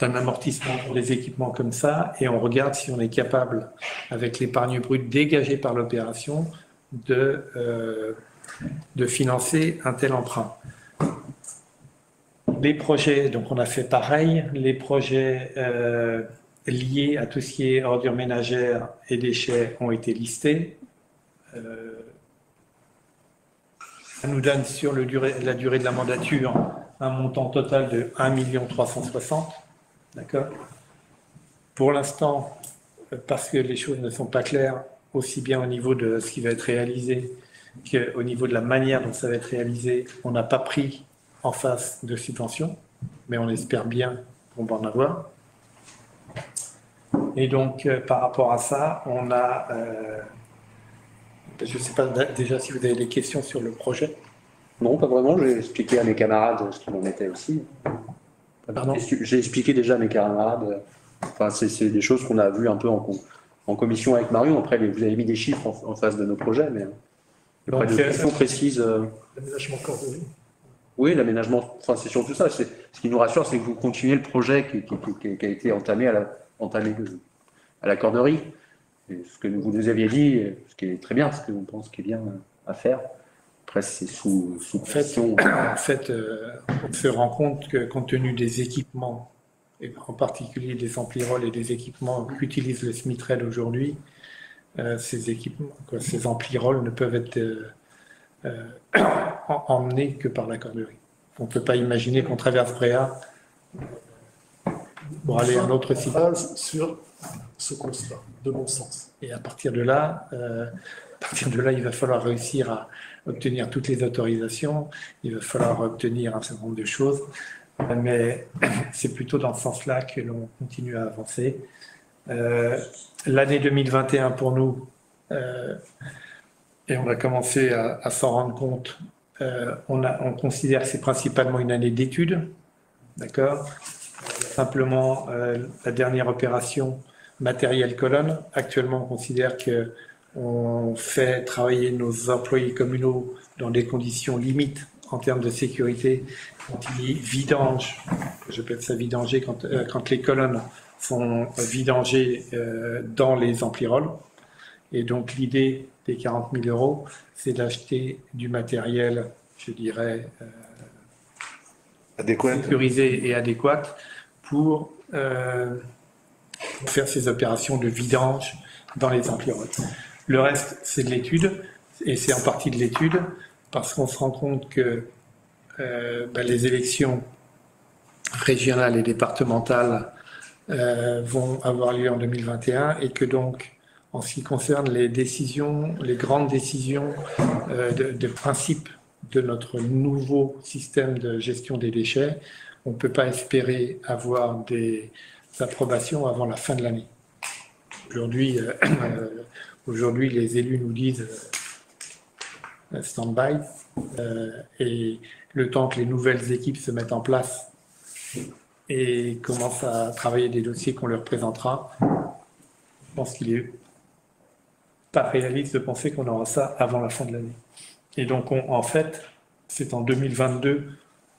amortissement pour des équipements comme ça, et on regarde si on est capable, avec l'épargne brute dégagée par l'opération, de financer un tel emprunt. Les projets, donc on a fait pareil, les projets liés à tout ce qui est ordures ménagères et déchets ont été listés. Ça nous donne sur la durée de la mandature un montant total de 1 360 000. D'accord ? Pour l'instant, parce que les choses ne sont pas claires, aussi bien au niveau de ce qui va être réalisé qu'au niveau de la manière dont ça va être réalisé, on n'a pas pris en face de subventions, mais on espère bien qu'on va en avoir. Et donc, par rapport à ça, on a... je ne sais pas déjà si vous avez des questions sur le projet. Non, pas vraiment. J'ai expliqué à mes camarades ce qu'il en était aussi. Pardon ? J'ai expliqué déjà à mes camarades. Enfin, c'est des choses qu'on a vues un peu en commission avec Marion. Après, vous avez mis des chiffres en face de nos projets, mais après, de questions précises. L'aménagement cordonnier. Oui, l'aménagement. Enfin, c'est surtout ça. Ce qui nous rassure, c'est que vous continuez le projet qui a été entamé à la corderie. Et ce que vous nous aviez dit, ce qui est très bien, ce que on pense qui est bien à faire. Après, c'est sous pression. En fait, on se rend compte que, compte tenu des équipements, et en particulier des ampli-rolls et des équipements qu'utilise le SMITREL aujourd'hui, ces ampli-rolls ne peuvent être emmenés que par la corderie. On ne peut pas imaginer qu'on traverse Bréa pour aller à un autre site. Sur ce constat, de bon sens. Et à partir de là, il va falloir réussir à obtenir toutes les autorisations, il va falloir obtenir un certain nombre de choses, mais c'est plutôt dans ce sens-là que l'on continue à avancer. L'année 2021 pour nous, et on va commencer à s'en rendre compte, on considère que c'est principalement une année d'études, d'accord ? Simplement, la dernière opération matériel colonne. Actuellement, on considère qu'on fait travailler nos employés communaux dans des conditions limites en termes de sécurité. Quand ils vidangent, j'appelle ça vidanger, quand les colonnes sont vidangées dans les ampli-rolls. Et donc, l'idée des 40 000 €, c'est d'acheter du matériel, je dirais, sécurisé et adéquat pour faire ces opérations de vidange dans les ampli-rolls. Le reste, c'est de l'étude, et c'est en partie de l'étude, parce qu'on se rend compte que les élections régionales et départementales vont avoir lieu en 2021, et que donc, en ce qui concerne les décisions, les grandes décisions de principe de notre nouveau système de gestion des déchets, on ne peut pas espérer avoir des approbations avant la fin de l'année. Aujourd'hui, les élus nous disent stand-by. Et le temps que les nouvelles équipes se mettent en place et commencent à travailler des dossiers qu'on leur présentera, je pense qu'il est pas réaliste de penser qu'on aura ça avant la fin de l'année. Et donc, en fait, c'est en 2022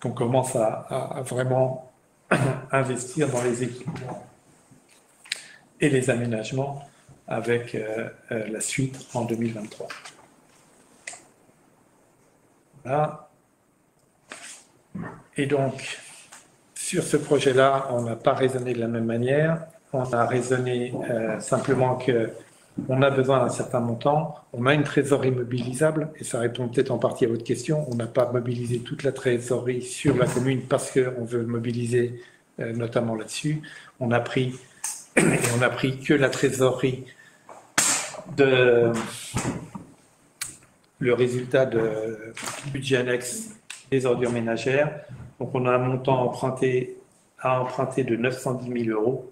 qu'on commence à vraiment investir dans les équipements et les aménagements avec la suite en 2023. Voilà. Et donc, sur ce projet-là, on n'a pas raisonné de la même manière. On a raisonné simplement qu'on a besoin d'un certain montant. On a une trésorerie mobilisable, et ça répond peut-être en partie à votre question. On n'a pas mobilisé toute la trésorerie sur la commune parce qu'on veut mobiliser notamment là-dessus. On a pris que la trésorerie le résultat du budget annexe des ordures ménagères. Donc on a un montant à emprunter de 910 000 €.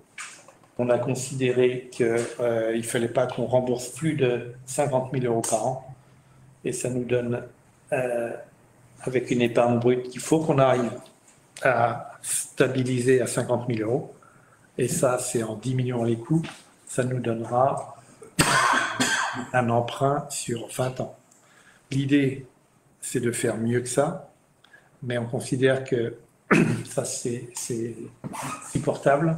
On a considéré qu'il ne fallait pas qu'on rembourse plus de 50 000 € par an. Et ça nous donne, avec une épargne brute, qu'il faut qu'on arrive à stabiliser à 50 000 €. Et ça, c'est en diminuant les coûts. Ça nous donnera un emprunt sur 20 ans. L'idée, c'est de faire mieux que ça, mais on considère que ça, c'est supportable.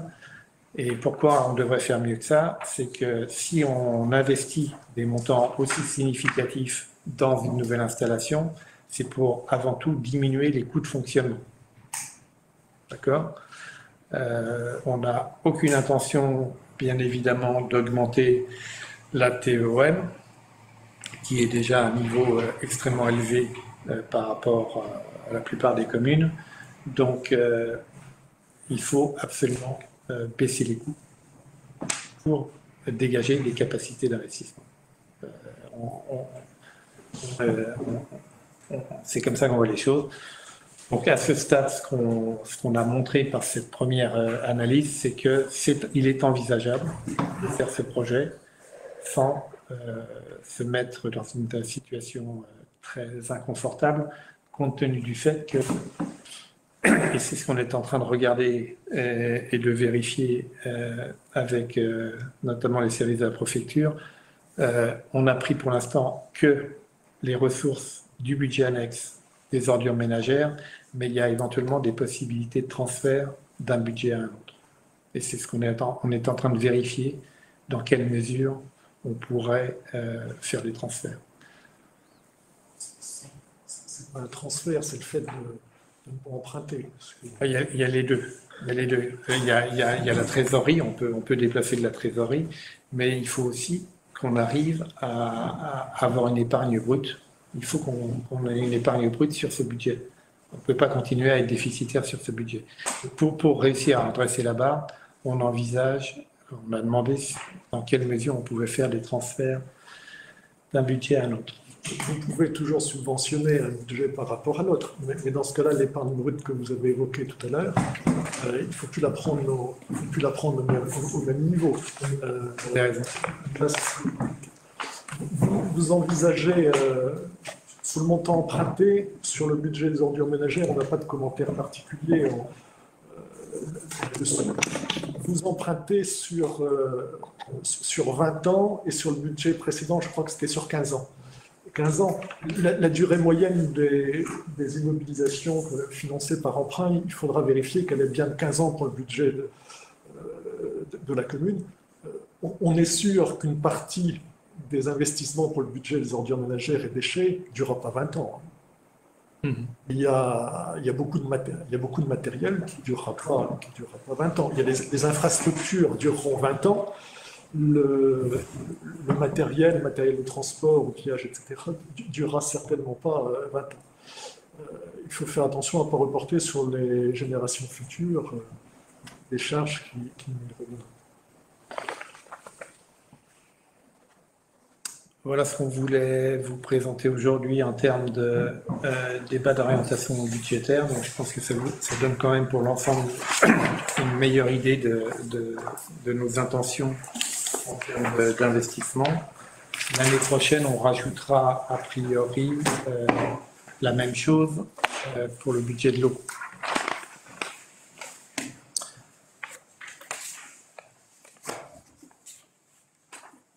Et pourquoi on devrait faire mieux que ça? C'est que si on investit des montants aussi significatifs dans une nouvelle installation, c'est pour avant tout diminuer les coûts de fonctionnement. D'accord? On n'a aucune intention, bien évidemment, d'augmenter la TEOM, qui est déjà à un niveau extrêmement élevé par rapport à la plupart des communes. Donc, il faut absolument baisser les coûts pour dégager les capacités d'investissement. C'est comme ça qu'on voit les choses. Donc à ce stade, ce qu'on a montré par cette première analyse, c'est qu'il est envisageable de faire ce projet sans se mettre dans une situation très inconfortable, compte tenu du fait que, et c'est ce qu'on est en train de regarder et de vérifier avec notamment les services de la préfecture, on a pris pour l'instant que les ressources du budget annexe des ordures ménagères, mais il y a éventuellement des possibilités de transfert d'un budget à un autre. Et c'est ce qu'on est en train de vérifier, dans quelle mesure on pourrait faire des transferts. C'est pas un transfert, c'est le fait de ne pas emprunter. Il y a les deux. Il y a la trésorerie, on peut déplacer de la trésorerie, mais il faut aussi qu'on arrive à avoir une épargne brute. Il faut qu'on ait une épargne brute sur ce budget. On ne peut pas continuer à être déficitaire sur ce budget. Pour réussir à redresser la barre, on a demandé dans quelle mesure on pouvait faire des transferts d'un budget à un autre. Vous pouvez toujours subventionner un budget par rapport à l'autre, mais dans ce cas-là, l'épargne brute que vous avez évoquée tout à l'heure, il ne faut plus la prendre au même niveau. Vous avez raison. Vous envisagez, sous le montant emprunté, sur le budget des ordures ménagères, on n'a pas de commentaire particulier dessus. Vous empruntez sur 20 ans et sur le budget précédent, je crois que c'était sur 15 ans. 15 ans. La durée moyenne des immobilisations financées par emprunt, il faudra vérifier qu'elle est bien de 15 ans pour le budget de la commune. On est sûr qu'une partie des investissements pour le budget des ordures ménagères et déchets ne durera pas 20 ans. Il y a beaucoup de matériel qui ne durera pas 20 ans. Il y a les infrastructures dureront 20 ans. Le matériel de transport, outillage, etc., durera certainement pas 20 ans. Il faut faire attention à ne pas reporter sur les générations futures des charges qui nous reviendront. Voilà ce qu'on voulait vous présenter aujourd'hui en termes de débat d'orientation budgétaire. Donc, je pense que ça donne quand même pour l'ensemble une meilleure idée de nos intentions en termes d'investissement. L'année prochaine, on rajoutera a priori la même chose pour le budget de l'eau.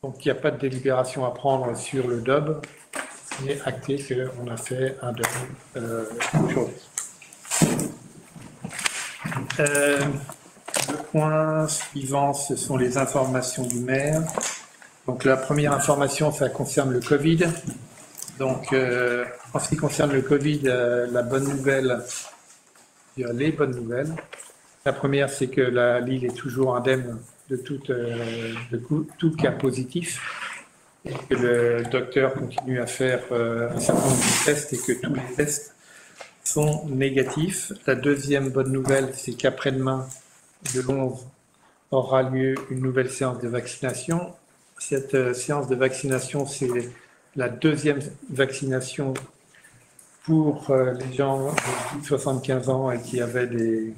Donc, il n'y a pas de délibération à prendre sur le DOB, mais acté qu'on a fait un DOB aujourd'hui. Le point suivant, ce sont les informations du maire. Donc, la première information, ça concerne le Covid. Donc, en ce qui concerne le Covid, la bonne nouvelle, il y a les bonnes nouvelles. La première, c'est que l'île est toujours indemne de tout cas positif, et que le docteur continue à faire un certain nombre de tests et que tous les tests sont négatifs. La deuxième bonne nouvelle, c'est qu'après-demain, de 11, aura lieu une nouvelle séance de vaccination. Cette séance de vaccination, c'est la deuxième vaccination pour les gens de 75 ans et qui avaient des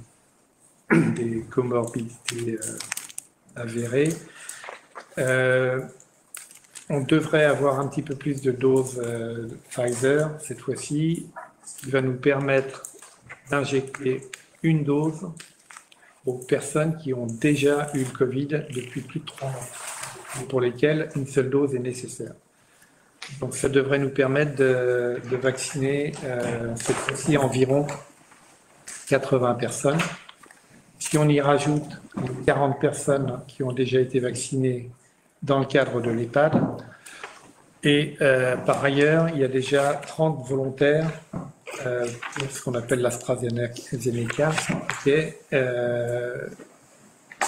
comorbidités avérées. On devrait avoir un petit peu plus de doses Pfizer cette fois-ci, ce qui va nous permettre d'injecter une dose aux personnes qui ont déjà eu le Covid depuis plus de 3 mois, et pour lesquelles une seule dose est nécessaire. Donc ça devrait nous permettre de vacciner cette fois-ci environ 80 personnes. Si on y rajoute les 40 personnes qui ont déjà été vaccinées dans le cadre de l'EHPAD, et par ailleurs, il y a déjà 30 volontaires pour ce qu'on appelle l'AstraZeneca,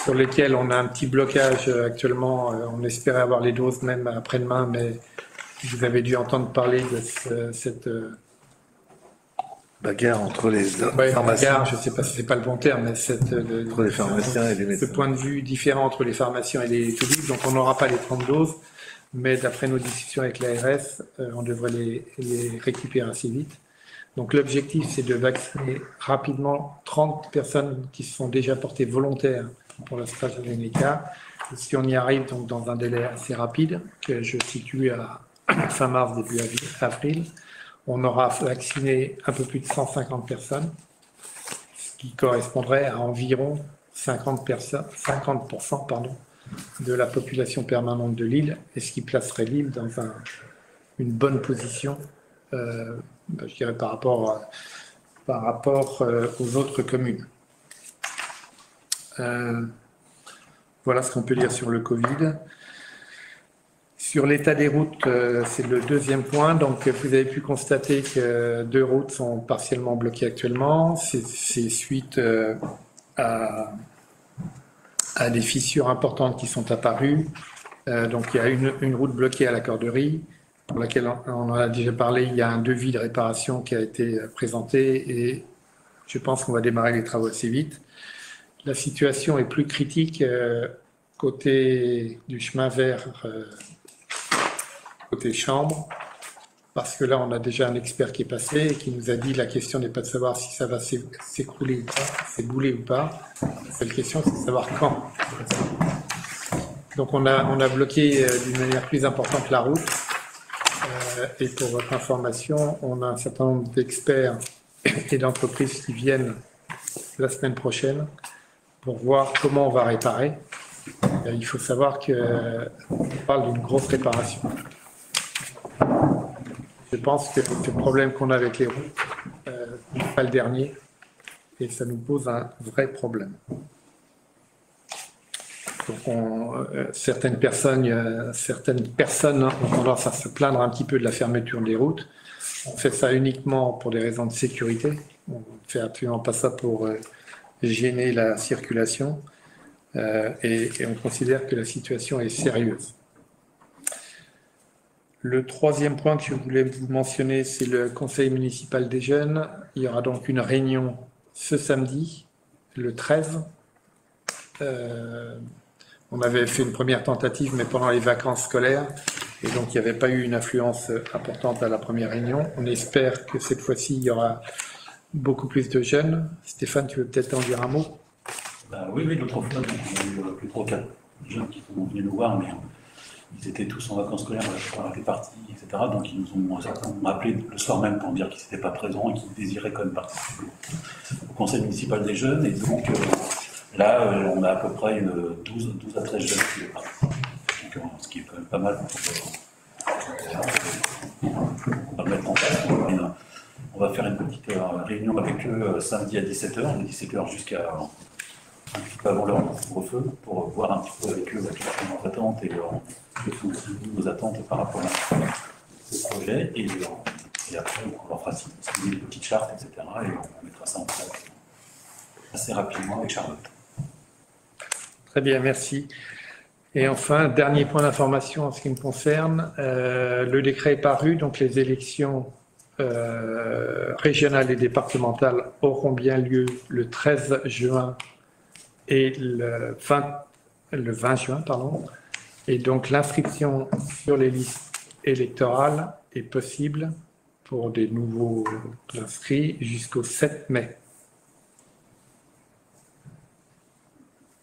sur lesquels on a un petit blocage actuellement. On espérait avoir les doses même après-demain, mais vous avez dû entendre parler de cette bagarre entre les pharmaciens. Bagarre, je ne sais pas si c'est pas le bon terme, mais entre les pharmaciens et les médecins. Ce point de vue différent entre les pharmaciens et les publics, donc on n'aura pas les 30 doses, mais d'après nos discussions avec l'ARS, on devrait les récupérer assez vite. Donc l'objectif, c'est de vacciner rapidement 30 personnes qui se sont déjà portées volontaires pour l'AstraZeneca. Si on y arrive donc dans un délai assez rapide, que je situe à fin mars, début avril, on aura vacciné un peu plus de 150 personnes, ce qui correspondrait à environ 50% de la population permanente de l'île, et ce qui placerait l'île dans une bonne position, je dirais, par rapport aux autres communes. Voilà ce qu'on peut dire sur le Covid. Sur l'état des routes, c'est le deuxième point. Donc, vous avez pu constater que 2 routes sont partiellement bloquées actuellement. C'est suite à des fissures importantes qui sont apparues. Donc, il y a une route bloquée à la Corderie, pour laquelle on en a déjà parlé. Il y a un devis de réparation qui a été présenté et je pense qu'on va démarrer les travaux assez vite. La situation est plus critique côté du chemin vert, côté chambre, parce que là, on a déjà un expert qui est passé et qui nous a dit la question n'est pas de savoir si ça va s'écrouler ou pas, s'ébouler ou pas. La seule question, c'est de savoir quand. Donc, on a bloqué d'une manière plus importante la route. Et pour votre information, on a un certain nombre d'experts et d'entreprises qui viennent la semaine prochaine pour voir comment on va réparer. Il faut savoir qu'on parle d'une grosse réparation. Je pense que le problème qu'on a avec les routes n'est pas le dernier et ça nous pose un vrai problème. Donc certaines personnes ont tendance à se plaindre un petit peu de la fermeture des routes. On fait ça uniquement pour des raisons de sécurité. On ne fait absolument pas ça pour gêner la circulation et on considère que la situation est sérieuse. Le troisième point que je voulais vous mentionner, c'est le conseil municipal des jeunes. Il y aura donc une réunion ce samedi, le 13. On avait fait une première tentative, mais pendant les vacances scolaires, et donc il n'y avait pas eu une affluence importante à la première réunion. On espère que cette fois-ci, il y aura beaucoup plus de jeunes. Stéphane, tu veux peut-être en dire un mot? Oui, l'autre fois, on a eu plus de 3 ou 4 jeunes qui sont venus nous voir, mais ils étaient tous en vacances scolaires, répartis, etc. Donc ils nous ont appelé le soir même pour dire qu'ils n'étaient pas présents et qu'ils désiraient quand même participer au conseil municipal des jeunes. Et donc là, on a à peu près 12 à 13 jeunes qui participent. Donc, ce qui est quand même pas mal. On va mettre en place. On va faire une petite réunion avec eux samedi à 17h, de 17h jusqu'à un petit peu avant leur couvre-feu, pour voir un petit peu avec eux quelles sont leurs attentes et nos attentes par rapport à ce projet. Et après, on leur fera signer une petite charte, etc. Et on mettra ça en place assez rapidement avec Charlotte. Très bien, merci. Et enfin, dernier point d'information en ce qui me concerne, le décret est paru, donc les élections régionales et départementales auront bien lieu le 13 juin et le 20 juin, pardon. Et donc l'inscription sur les listes électorales est possible pour des nouveaux inscrits jusqu'au 7 mai.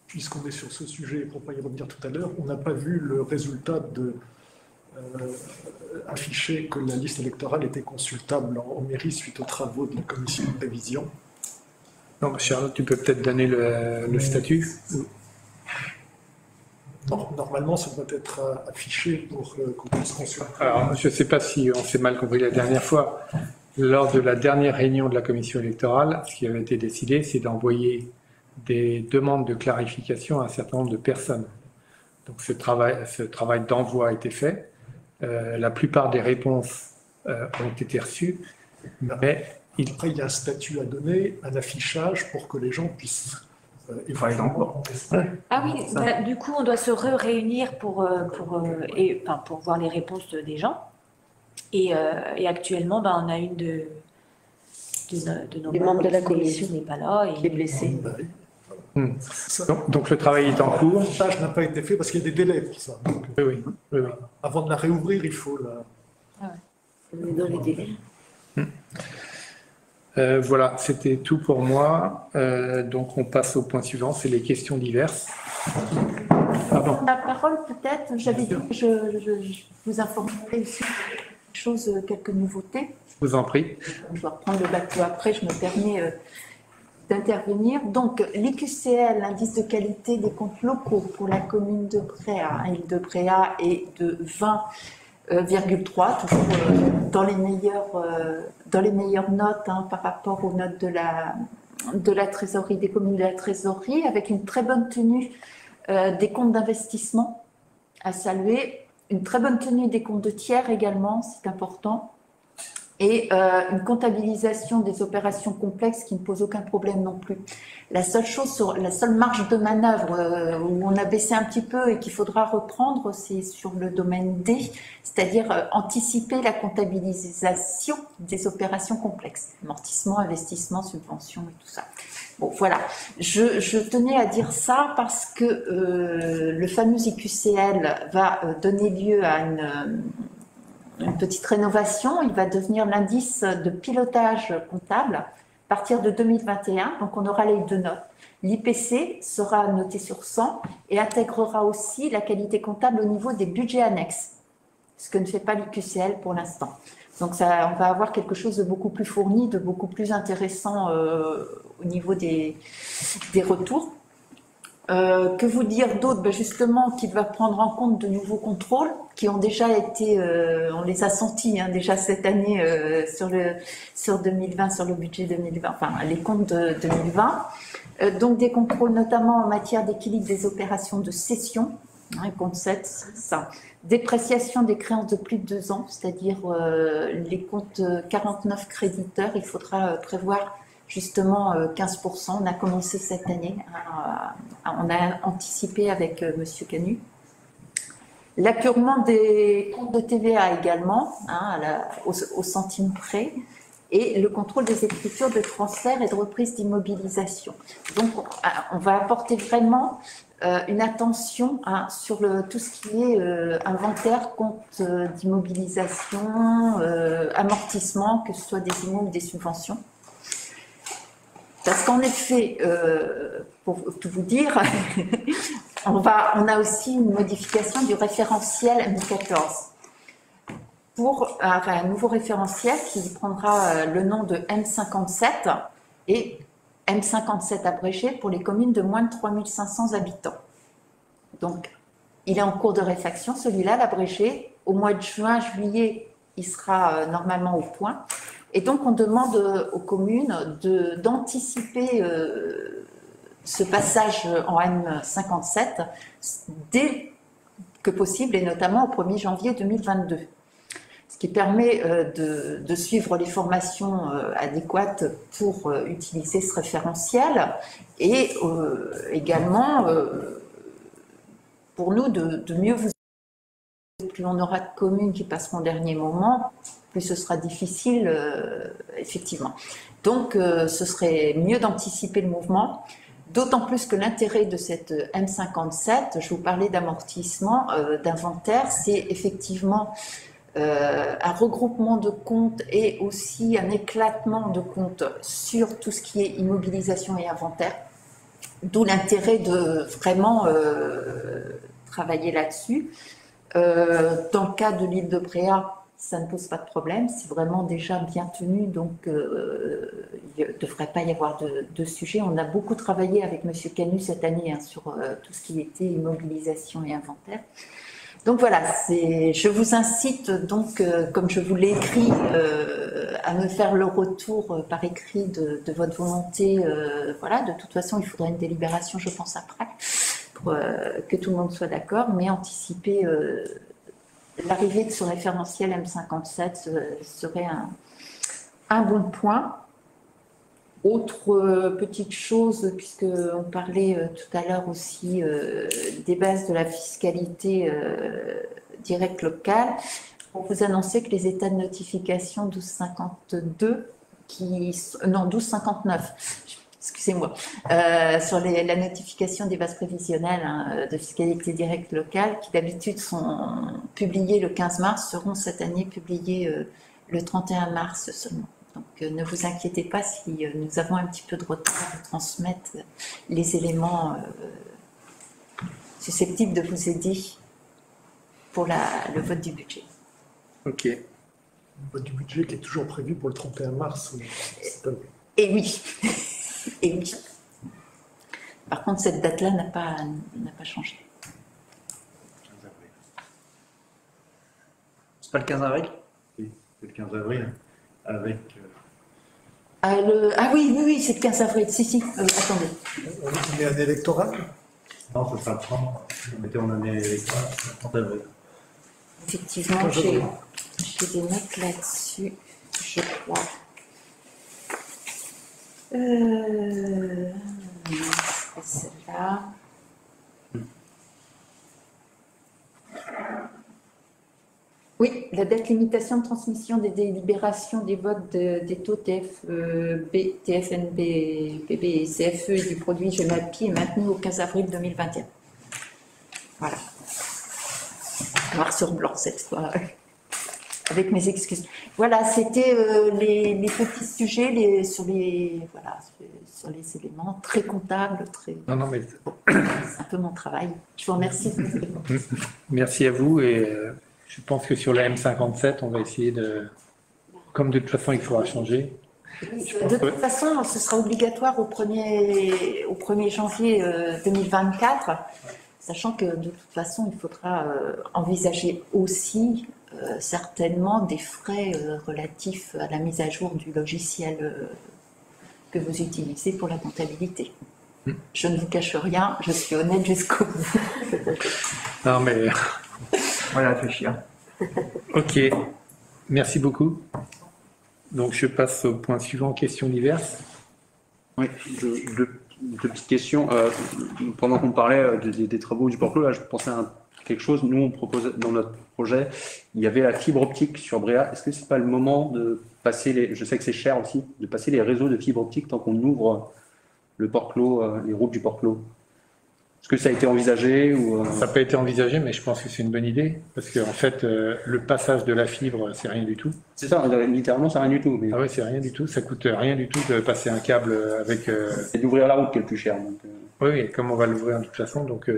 Puisqu'on est sur ce sujet, pour ne pas y revenir tout à l'heure, on n'a pas vu le résultat affiché que la liste électorale était consultable en mairie suite aux travaux de la commission de révision. Non, Charlotte, tu peux peut-être donner le statut. Normalement, ça doit être affiché pour qu'on puisse consulter. Alors, je ne sais pas si on s'est mal compris la dernière fois. Lors de la dernière réunion de la commission électorale, ce qui avait été décidé, c'est d'envoyer des demandes de clarification à un certain nombre de personnes. Donc ce travail d'envoi a été fait. La plupart des réponses ont été reçues, mais après, il y a un statut à donner, un affichage pour que les gens puissent Ah oui, bah, du coup, on doit se réunir pour voir les réponses des gens. Et actuellement, bah, on a une de nos membres de la commission qui n'est pas là et qui est blessée. Donc le travail est en cours. Le montage n'a pas été fait parce qu'il y a des délais pour ça. Donc, oui. Avant de la réouvrir, il faut la... On est dans les délais. Voilà, c'était tout pour moi. Donc on passe au point suivant, c'est les questions diverses. Pardon. La parole peut-être, j'avais dit que je vous informerai aussi de quelques nouveautés. Je vous en prie. Je vais reprendre le bateau après, je me permets d'intervenir. Donc l'IQCL, l'indice de qualité des comptes locaux pour la commune de Bréhat, Île de Bréhat, est de 20,3, toujours dans les meilleures notes par rapport aux notes de la trésorerie, des communes de la trésorerie, avec une très bonne tenue des comptes d'investissement à saluer, une très bonne tenue des comptes de tiers également, c'est important, et une comptabilisation des opérations complexes qui ne pose aucun problème non plus. La seule marge de manœuvre où on a baissé un petit peu et qu'il faudra reprendre, c'est sur le domaine D, c'est-à-dire anticiper la comptabilisation des opérations complexes, amortissement, investissement, subvention et tout ça. Bon, voilà. Je tenais à dire ça parce que le fameux IQCL va donner lieu à une petite rénovation. Il va devenir l'indice de pilotage comptable à partir de 2021. Donc, on aura les deux notes. L'IPC sera noté sur 100 et intégrera aussi la qualité comptable au niveau des budgets annexes, ce que ne fait pas l'IQCL pour l'instant. Donc, on va avoir quelque chose de beaucoup plus fourni, de beaucoup plus intéressant au niveau des retours. Que vous dire d'autre? Justement, qu'il va prendre en compte de nouveaux contrôles qui ont déjà été, on les a sentis déjà cette année sur 2020, sur le budget 2020, enfin les comptes de 2020. Donc des contrôles notamment en matière d'équilibre des opérations de cession, compte 7, ça. Dépréciation des créances de plus de 2 ans, c'est-à-dire les comptes 49 créditeurs, il faudra prévoir justement 15%. On a commencé cette année, on a anticipé avec Monsieur Canu. L'appurement des comptes de TVA également, au centime près, et le contrôle des écritures de transfert et de reprise d'immobilisation. Donc, on va apporter vraiment une attention sur tout ce qui est inventaire, compte d'immobilisation, amortissement, que ce soit des immeubles ou des subventions. Parce qu'en effet, pour tout vous dire, On a aussi une modification du référentiel M14 pour un nouveau référentiel qui prendra le nom de M57 et M57 abrégé pour les communes de moins de 3500 habitants. Donc, il est en cours de réfaction, celui-là, l'abrégé. Au mois de juin, juillet, il sera normalement au point. Et donc, on demande aux communes d'anticiper ce passage en M57 dès que possible, et notamment au 1er janvier 2022. Ce qui permet de suivre les formations adéquates pour utiliser ce référentiel et également pour nous de mieux vous aider. Plus on aura de communes qui passeront au dernier moment, plus ce sera difficile, effectivement. Donc, ce serait mieux d'anticiper le mouvement, d'autant plus que l'intérêt de cette M57, je vous parlais d'amortissement, d'inventaire, c'est effectivement un regroupement de comptes et aussi un éclatement de comptes sur tout ce qui est immobilisation et inventaire, d'où l'intérêt de vraiment travailler là-dessus. Dans le cas de l'île de Bréa, ça ne pose pas de problème, c'est vraiment déjà bien tenu, donc il ne devrait pas y avoir de sujet. On a beaucoup travaillé avec M. Canu cette année sur tout ce qui était immobilisation et inventaire. Donc voilà, je vous incite donc, comme je vous l'ai écrit, à me faire le retour par écrit de votre volonté. Voilà, de toute façon, il faudra une délibération, je pense, après, pour que tout le monde soit d'accord, mais anticiper l'arrivée de ce référentiel M57 serait un bon point. Autre petite chose, puisqu'on parlait tout à l'heure aussi des bases de la fiscalité directe locale, pour vous annoncer que les états de notification 1252, 1259, excusez-moi, sur la notification des bases prévisionnelles de fiscalité directe locale, qui d'habitude sont publiées le 15 mars, seront cette année publiées le 31 mars seulement. Donc ne vous inquiétez pas si nous avons un petit peu de retard à transmettre les éléments susceptibles de vous aider pour le vote du budget. Ok. Le vote du budget qui est toujours prévu pour le 31 mars. Et oui. Et oui. Par contre, cette date-là n'a pas changé. C'est pas le 15 avril? Oui, c'est le 15 avril, avec... Ah oui, c'est le 15 avril. Si, attendez. On est une année électorale? Non, ce sera le 30. On était en année électorale, c'est le 30 avril. Effectivement, j'ai des notes là-dessus, je crois. C'est celle-là. Oui, la date limitation de transmission des délibérations des votes des taux TFB, TFNB, PB et CFE et du produit GEMAPI est maintenue au 15 avril 2021. Voilà. Noir sur blanc cette fois, avec mes excuses. Voilà, c'était les petits sujets sur les éléments très comptables, très. Non, mais c'est un peu mon travail. Je vous remercie. merci à vous et je pense que sur la M57, on va essayer de, comme de toute façon il faudra changer. De toute façon, ce sera obligatoire au 1er janvier 2024, sachant que de toute façon, il faudra envisager aussi certainement des frais relatifs à la mise à jour du logiciel que vous utilisez pour la comptabilité. Je ne vous cache rien, je suis honnête jusqu'au bout. Non, mais... On va y réfléchir. Ok, merci beaucoup. Donc je passe au point suivant, questions diverses. Oui, deux petites questions. Pendant qu'on parlait des travaux du Port-Clos, là, je pensais à quelque chose. Nous, on propose dans notre projet, il y avait la fibre optique sur Bréa. Est-ce que c'est pas le moment de passer je sais que c'est cher aussi, de passer les réseaux de fibre optique tant qu'on ouvre le Port-Clos, les routes du Port-Clos? Est-ce que ça a été envisagé ou Ça n'a pas été envisagé, mais je pense que c'est une bonne idée. Parce qu'en fait, le passage de la fibre, c'est rien du tout. C'est ça, littéralement, c'est rien du tout. Mais... Ah ouais, c'est rien du tout. Ça coûte rien du tout de passer un câble avec... C'est d'ouvrir la route qui est le plus cher. Donc, Oui, et comme on va l'ouvrir de toute façon, donc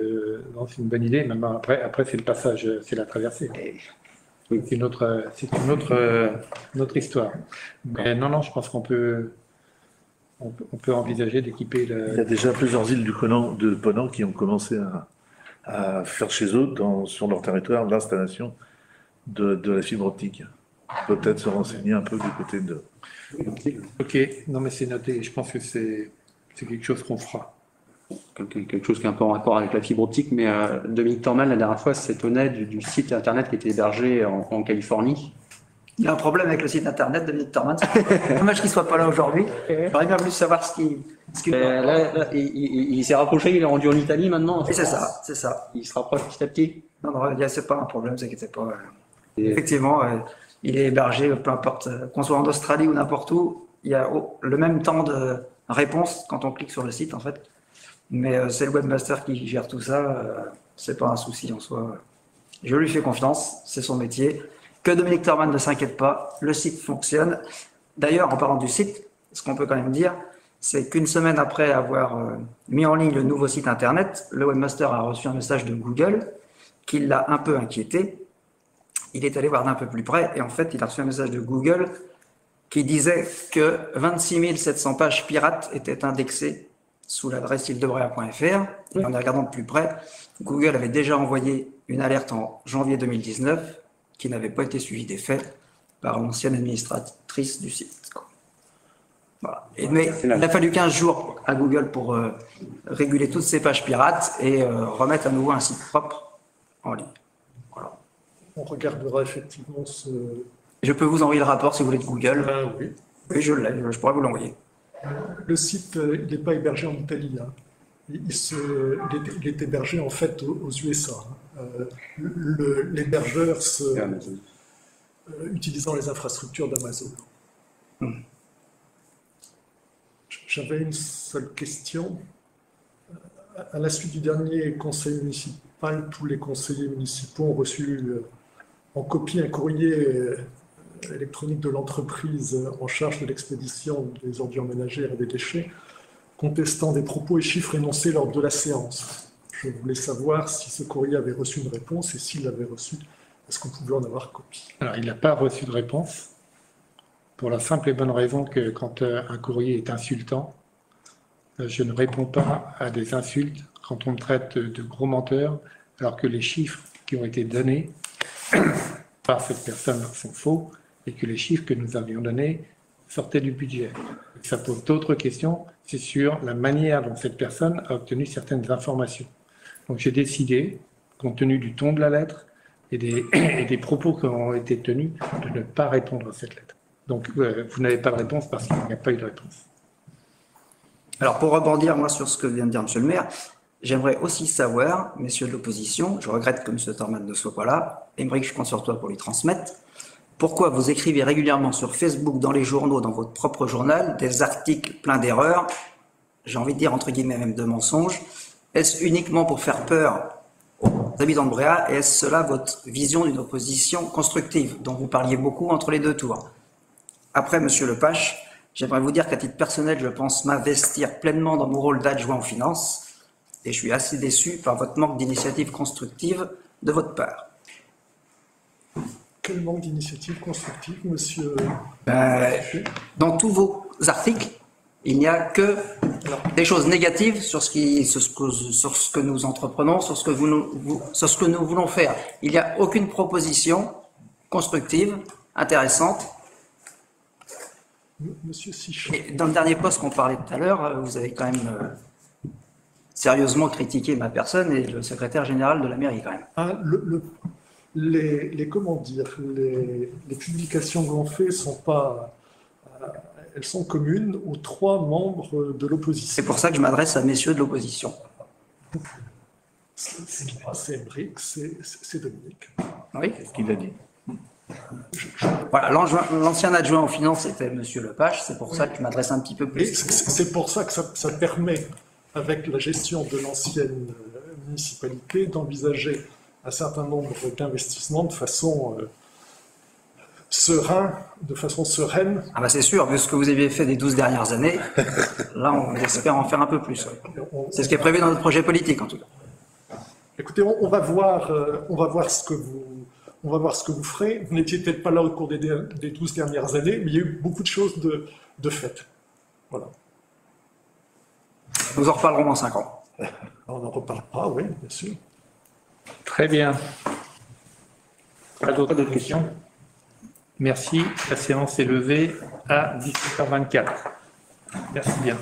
non, c'est une bonne idée. Même après c'est le passage, c'est la traversée. Oui, c'est une autre histoire. Mais non, je pense qu'on peut envisager d'équiper Il y a déjà plusieurs îles de Ponant qui ont commencé à faire chez eux, sur leur territoire, l'installation de la fibre optique. Peut-être se renseigner un peu du côté de... Ok, non mais c'est noté. Je pense que c'est quelque chose qu'on fera. Quelque chose qui est un peu en rapport avec la fibre optique, mais Dominique Tormal, la dernière fois, s'étonnait du site internet qui était hébergé en Californie. Il a un problème avec le site internet de Dominique Torman. C'est dommage qu'il ne soit pas là aujourd'hui. J'aurais bien voulu savoir ce qu'il Là, il s'est rapproché, il est rendu en Italie maintenant. Et c'est ça. Il se rapproche petit à petit. Non, c'est pas un problème, ne vous inquiétez pas. Effectivement, il est hébergé, peu importe, qu'on soit en Australie ou n'importe où, il y a le même temps de réponse quand on clique sur le site, en fait. Mais c'est le webmaster qui gère tout ça, c'est pas un souci en soi. Je lui fais confiance, c'est son métier. Que Dominique Torman ne s'inquiète pas, le site fonctionne. D'ailleurs, en parlant du site, ce qu'on peut quand même dire, c'est qu'une semaine après avoir mis en ligne le nouveau site internet, le webmaster a reçu un message de Google qui l'a un peu inquiété. Il est allé voir d'un peu plus près et en fait, il a reçu un message de Google qui disait que 26 700 pages pirates étaient indexées sous l'adresse ildebrea.fr. Et en regardant de plus près, Google avait déjà envoyé une alerte en janvier 2019 qui n'avait pas été suivie des faits par l'ancienne administratrice du site. Voilà. Mais il a fallu 15 jours à Google pour réguler toutes ces pages pirates et remettre à nouveau un site propre en ligne. Voilà. On regardera effectivement ce... Je peux vous envoyer le rapport si vous voulez de Google. Oui. Oui, je l'ai, je pourrais vous l'envoyer. Le site, il n'est pas hébergé en Italie. Hein. Il est hébergé en fait aux USA. Hein. L'hébergeur utilisant les infrastructures d'Amazon. J'avais une seule question. À la suite du dernier conseil municipal, tous les conseillers municipaux ont reçu en copie un courrier électronique de l'entreprise en charge de l'expédition des ordures ménagères et des déchets, contestant des propos et chiffres énoncés lors de la séance. Je voulais savoir si ce courrier avait reçu une réponse et s'il l'avait reçu, est-ce qu'on pouvait en avoir copie? Alors, il n'a pas reçu de réponse, pour la simple et bonne raison que quand un courrier est insultant, je ne réponds pas à des insultes quand on me traite de gros menteur, alors que les chiffres qui ont été donnés par cette personne sont faux et que les chiffres que nous avions donnés sortaient du budget. Ça pose d'autres questions, c'est sur la manière dont cette personne a obtenu certaines informations. Donc j'ai décidé, compte tenu du ton de la lettre et des propos qui ont été tenus, de ne pas répondre à cette lettre. Donc vous n'avez pas de réponse parce qu'il n'y a pas eu de réponse. Alors pour rebondir moi sur ce que vient de dire M. le maire, j'aimerais aussi savoir, messieurs de l'opposition, je regrette que M. Torman ne soit pas là, Aymeric, je compte sur toi pour lui transmettre, pourquoi vous écrivez régulièrement sur Facebook, dans les journaux, dans votre propre journal, des articles pleins d'erreurs, j'ai envie de dire entre guillemets même de mensonges. Est-ce uniquement pour faire peur aux habitants de Bréhat et est-ce cela votre vision d'une opposition constructive dont vous parliez beaucoup entre les deux tours? Après, Monsieur Lepache, j'aimerais vous dire qu'à titre personnel, je pense m'investir pleinement dans mon rôle d'adjoint aux finances et je suis assez déçu par votre manque d'initiative constructive de votre part. Quel manque d'initiative constructive, monsieur? Dans tous vos articles, il n'y a que des choses négatives sur ce que nous entreprenons, sur ce que nous voulons faire. Il n'y a aucune proposition constructive, intéressante. Monsieur Sichet. Et dans le dernier poste qu'on parlait tout à l'heure, vous avez quand même sérieusement critiqué ma personne et le secrétaire général de la mairie quand même. Ah, comment dire, les publications que l'on fait sont pas, elles sont communes aux 3 membres de l'opposition. C'est pour ça que je m'adresse à messieurs de l'opposition. C'est Aymeric, c'est Dominique. Oui, c'est ce qu'il a dit. Voilà, l'ancien adjoint aux finances était Monsieur Lepache, c'est pour ça que je m'adresse un petit peu plus. C'est pour ça que ça permet, avec la gestion de l'ancienne municipalité, d'envisager un certain nombre d'investissements de façon serein, de façon sereine. Ah bah c'est sûr, vu ce que vous aviez fait des 12 dernières années, là on espère en faire un peu plus. Ouais. C'est ce qui est prévu dans notre projet politique en tout cas. Écoutez, on va voir ce que vous ferez. Vous n'étiez peut-être pas là au cours des 12 dernières années, mais il y a eu beaucoup de choses de faites. Voilà. Nous en reparlerons dans 5 ans. On en reparlera, oui, bien sûr. Très bien. Pas d'autres questions? Merci. La séance est levée à 17h24. Merci bien.